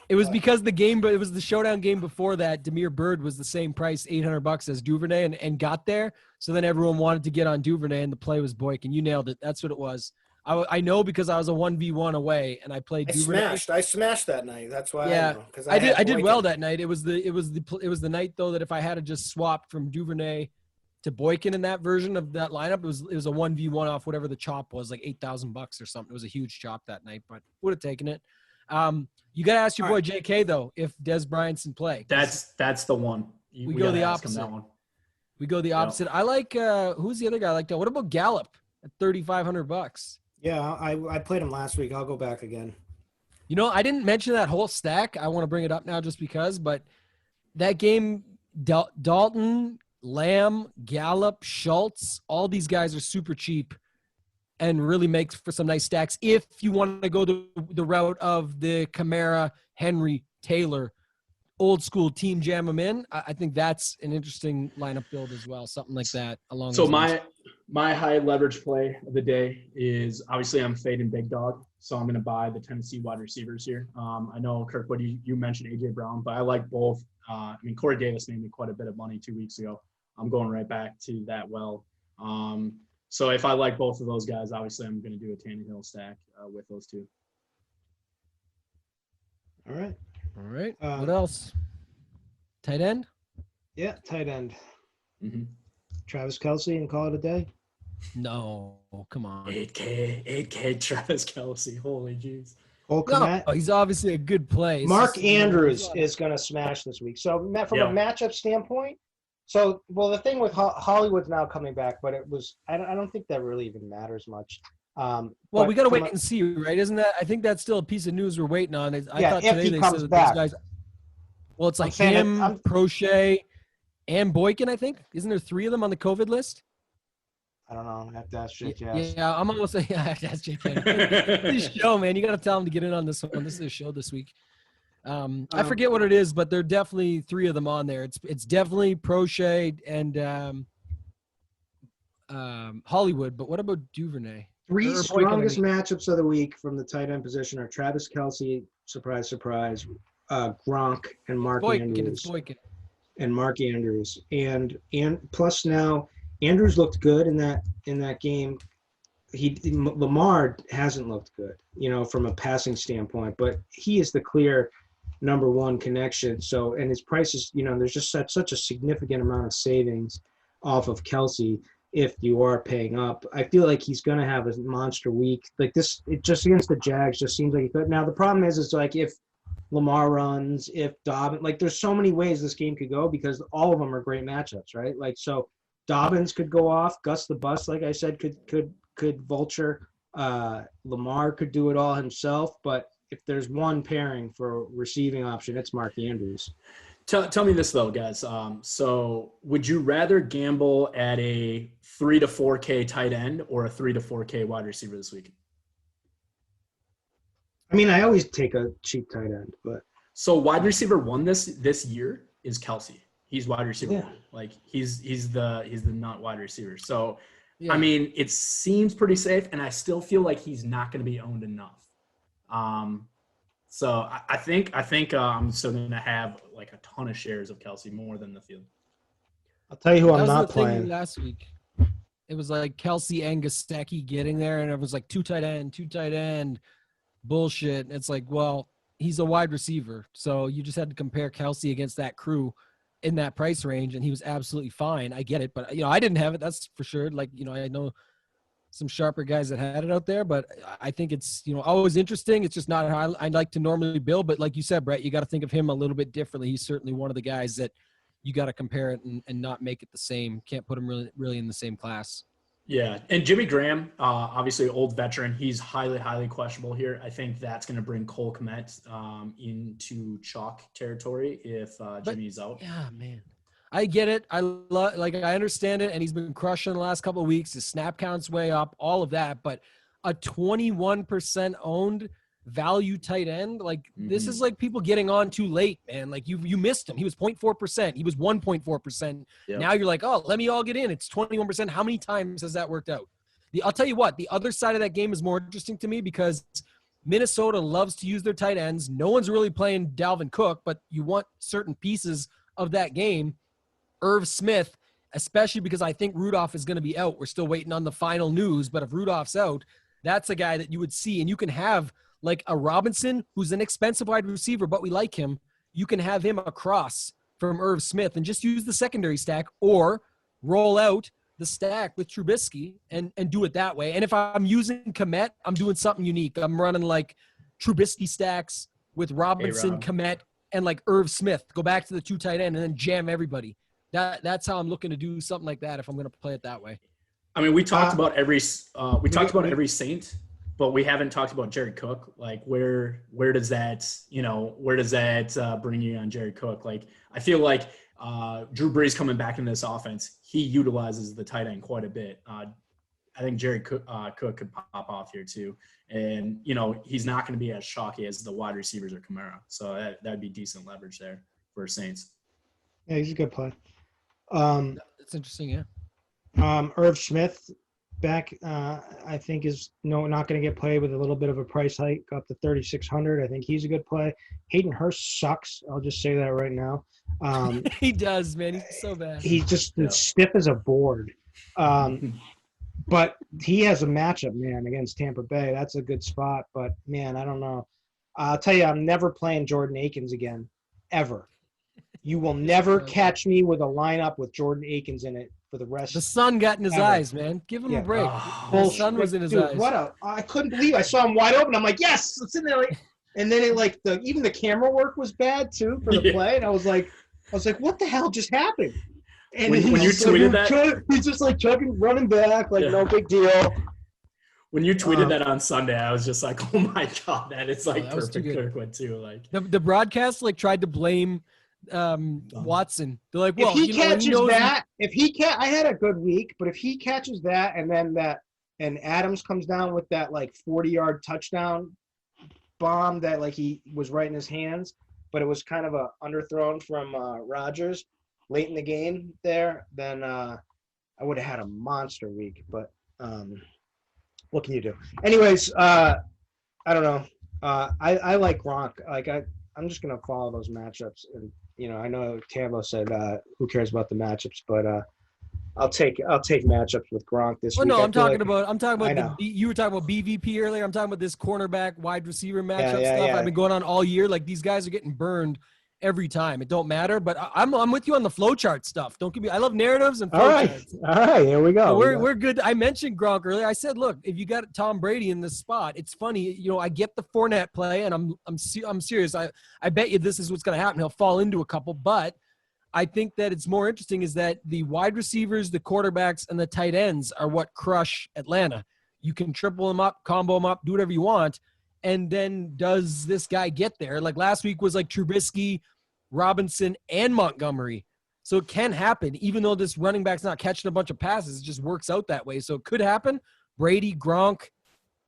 It was because the game, but it was the Showdown game before that. Demir Bird was the same price, $800 as Duvernay, and got there. So then everyone wanted to get on Duvernay, and the play was Boykin. You nailed it. That's what it was. I know because I was a 1v1 away, and I played Duvernay. I smashed that night. That's why. Yeah, I did well that night. It was the night though that if I had to just swap from Duvernay to Boykin in that version of that lineup, it was a 1v1 off whatever the chop was, like $8,000 or something. It was a huge chop that night, but would have taken it. You got to ask your boy JK though if Des Bryant's in play. That's the one. We go the opposite. We go the opposite. I like who's the other guy I like that? What about Gallup at $3,500? Yeah, I played him last week. I'll go back again. You know, I didn't mention that whole stack. I want to bring it up now just because, but that game, Dalton, Lamb, Gallup, Schultz, all these guys are super cheap and really makes for some nice stacks if you want to go the route of the Kamara, Henry, Taylor, old school team jam them in. I think that's an interesting lineup build as well, something like that. So my high leverage play of the day is obviously I'm fading big dog, so I'm going to buy the Tennessee wide receivers here. I know Kirkwood, you mentioned AJ Brown, but I like both. Corey Davis made me quite a bit of money 2 weeks ago. I'm going right back to that well. So if I like both of those guys, obviously I'm going to do a Tannehill stack with those two. All right. What else? Tight end? Yeah, tight end. Mm-hmm. Travis Kelce and call it a day? No, come on. 8K Travis Kelce. Holy jeez. No, he's obviously a good play. Mark Andrews is going to smash this week. So from a matchup standpoint, the thing with Hollywood's now coming back, but it was I don't think that really even matters much. We got to wait and see, right? Isn't that? I think that's still a piece of news we're waiting on. I thought if today he they comes said that back. those guys. Well, it's like him, Prochet, and Boykin. I think isn't there 3 of them on the COVID list? I don't know. I have to ask JK. Yeah, I'm almost saying I have to ask JK. This show, man, you got to tell him to get in on this one. This is a show this week. I forget what it is, but there are definitely 3 of them on there. It's definitely Prochet and Hollywood. But what about Duvernay? 3 strongest matchups of the week from the tight end position are Travis Kelce, surprise, surprise, Gronk, and Mark Andrews. And Mark Andrews. And plus now, Andrews looked good in that game. Lamar hasn't looked good, from a passing standpoint, but he is the clear number 1 connection. So, and his prices, there's just such a significant amount of savings off of Kelce if you are paying up. I feel like he's going to have a monster week like this. It just against the Jags just seems like he could. Now the problem is like if Lamar runs, if Dobbins, like there's so many ways this game could go because all of them are great matchups, right? Like so Dobbins could go off, Gus the Bus, like I said, could vulture. Lamar could do it all himself, but if there's one pairing for receiving option, it's Mark Andrews. Tell me this though, guys. So would you rather gamble at a 3 to 4K tight end or a 3 to 4K wide receiver this week? I mean, I always take a cheap tight end, but so wide receiver 1 this year is Kelce. He's wide receiver 1. Like he's the not wide receiver. So I mean, it seems pretty safe, and I still feel like he's not going to be owned enough. So I think I'm still going to have like a ton of shares of Kelce more than the field. I'll tell you who I'm not playing. Last week, it was like Kelce and Gesicki getting there, and it was like two tight end, bullshit. It's like, well, he's a wide receiver, so you just had to compare Kelce against that crew in that price range, and he was absolutely fine. I get it, but I didn't have it. That's for sure. Like I know some sharper guys that had it out there, but I think it's, always interesting. It's just not how I like to normally build, but like you said, Brett, you got to think of him a little bit differently. He's certainly one of the guys that you got to compare it and not make it the same. Can't put him really in the same class. Yeah, and Jimmy Graham, obviously old veteran, he's highly, highly questionable here. I think that's going to bring Cole Kmet into chalk territory if Jimmy's out. Yeah, man. I get it. I understand it, and he's been crushing the last couple of weeks. His snap count's way up, all of that. But a 21% owned value tight end, this is like people getting on too late, man. Like you missed him. He was 0.4%. He was 1.4%. Yep. Now you're like, oh, let me all get in. It's 21%. How many times has that worked out? I'll tell you what. The other side of that game is more interesting to me because Minnesota loves to use their tight ends. No one's really playing Dalvin Cook, but you want certain pieces of that game. Irv Smith, especially because I think Rudolph is going to be out. We're still waiting on the final news, but if Rudolph's out, that's a guy that you would see. And you can have like a Robinson, who's an expensive wide receiver, but we like him. You can have him across from Irv Smith and just use the secondary stack or roll out the stack with Trubisky and do it that way. And if I'm using Kmet, I'm doing something unique. I'm running like Trubisky stacks with Robinson, Kmet, and like Irv Smith. Go back to the 2 tight end and then jam everybody. That's how I'm looking to do something like that if I'm going to play it that way. I mean, we talked about every Saint, but we haven't talked about Jared Cook. Like, where does that bring you on Jared Cook? Like, I feel like Drew Brees coming back in this offense, he utilizes the tight end quite a bit. I think Jared Cook could pop off here too, and he's not going to be as shocky as the wide receivers or Kamara. So that'd be decent leverage there for Saints. Yeah, he's a good play. That's interesting, yeah. Irv Smith back, I think is not going to get played with a little bit of a price hike up to 3,600. I think he's a good play. Hayden Hurst sucks. I'll just say that right now. He does, man. He's so bad. He's just stiff as a board. But he has a matchup, man, against Tampa Bay. That's a good spot. But, man, I don't know. I'll tell you, I'm never playing Jordan Akins again, ever. You will never catch me with a lineup with Jordan Akins in it for the rest. The sun got in his eyes, man. Give him a break. The sun was in his eyes. I couldn't believe I saw him wide open. I'm like, yes, it's in there. And then even the camera work was bad too for the play. And I was like, what the hell just happened? And when you tweeted that, he's just like chugging, running back, no big deal. When you tweeted that on Sunday, I was just like, oh my God, that is like perfect Kirkwood too. Like the broadcast tried to blame Watson. They're like, well, if he catches that, I had a good week, but if he catches that and then and Adams comes down with that 40-yard touchdown bomb that he was right in his hands, but it was kind of a underthrown from Rodgers late in the game there, then I would have had a monster week. But what can you do? Anyways, I don't know. I like Gronk. I'm just gonna follow those matchups, and I know Tambo said who cares about the matchups, but I'll take matchups with Gronk this week. No, I'm talking about you were talking about BVP earlier. I'm talking about this cornerback wide receiver matchup stuff. Yeah. I've been going on all year. These guys are getting burned every time. It don't matter, but I'm with you on the flowchart stuff. Don't give me. I love narratives and flowcharts. All right, here we go. So we're good. I mentioned Gronk earlier. I said, look, if you got Tom Brady in this spot, it's funny. I get the Fournette play, and I'm serious. I bet you this is what's going to happen. He'll fall into a couple, but I think that it's more interesting is that the wide receivers, the quarterbacks, and the tight ends are what crush Atlanta. You can triple them up, combo them up, do whatever you want. And then does this guy get there? Last week was Trubisky, Robinson, and Montgomery. So it can happen, even though this running back's not catching a bunch of passes. It just works out that way. So it could happen. Brady, Gronk,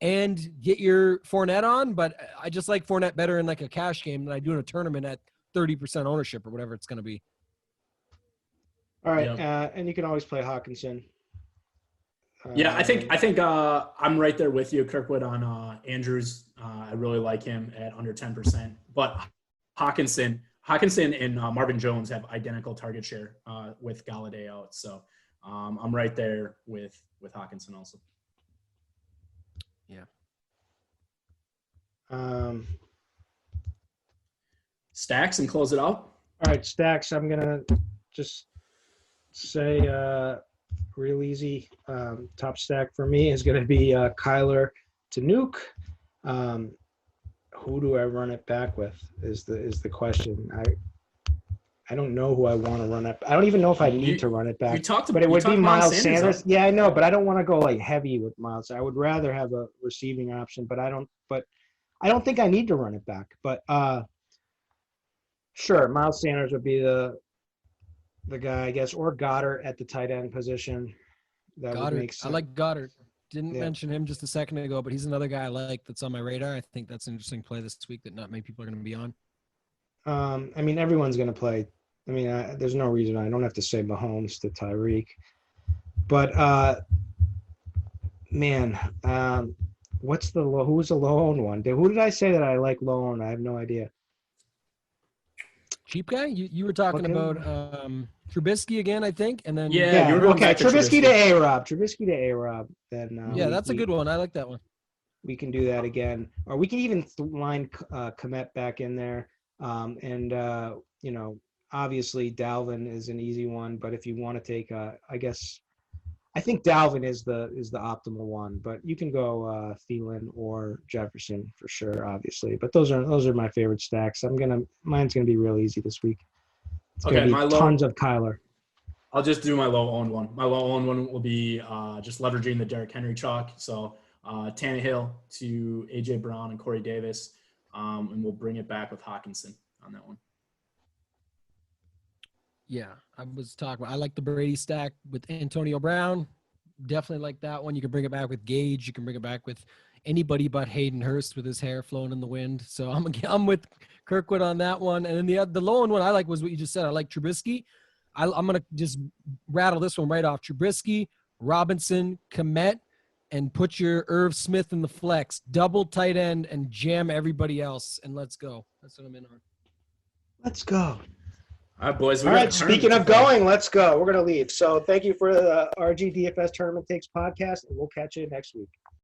and get your Fournette on. But I just like Fournette better in a cash game than I do in a tournament at 30% ownership or whatever it's going to be. All right. Yep. And you can always play Hawkinson. Yeah, I think I'm right there with you, Kirkwood, on Andrews. I really like him at under 10%. But Hawkinson and Marvin Jones have identical target share with Galladay out. So I'm right there with Hawkinson also. Yeah. Stacks and close it out. All right, stacks. I'm going to just say real easy. Top stack for me is going to be Kyler to Nuke. Who do I run it back with is the question. I don't know who I want to run it. I don't even know if I need to run it back. But it would be Miles Sanders. Yeah, I know, but I don't want to go like heavy with Miles. I would rather have a receiving option, but I don't think I need to run it back. But sure, Miles Sanders would be the guy, I guess, or Goddard at the tight end position. That would make sense. I like Goddard. Didn't mention him just a second ago, but he's another guy I like that's on my radar. I think that's an interesting play this week that not many people are going to be on. I mean, everyone's going to play. I mean, there's no reason I don't have to say Mahomes to Tyreek. But, man, who's the low-owned one? Who did I say that I like low-owned? I have no idea. Cheap guy? You were talking about Trubisky again, I think, and then you were going back to Trubisky to A-Rob. Trubisky to A-Rob. Then that's a good one. I like that one. We can do that again, or we can even line Kmet back in there. Obviously Dalvin is an easy one, but if you want to take, I think Dalvin is the optimal one, but you can go Thielen or Jefferson for sure, obviously. But those are my favorite stacks. Mine's gonna be real easy this week. It's gonna be tons of Kyler. I'll just do my low-owned one. My low-owned one will be just leveraging the Derrick Henry chalk. So Tannehill to A.J. Brown and Corey Davis, and we'll bring it back with Hawkinson on that one. Yeah, I was talking about, I like the Brady stack with Antonio Brown. Definitely like that one. You can bring it back with Gage. You can bring it back with anybody but Hayden Hurst with his hair flowing in the wind. So I'm with Kirkwood on that one. And then the low-end one I like was what you just said. I like Trubisky. I'm going to just rattle this one right off. Trubisky, Robinson, Kmet, and put your Irv Smith in the flex. Double tight end and jam everybody else. And let's go. That's what I'm in on. Let's go. All right, boys. All right, speaking of going, let's go. We're going to leave. So thank you for the RG DFS Tournament Takes podcast, and we'll catch you next week.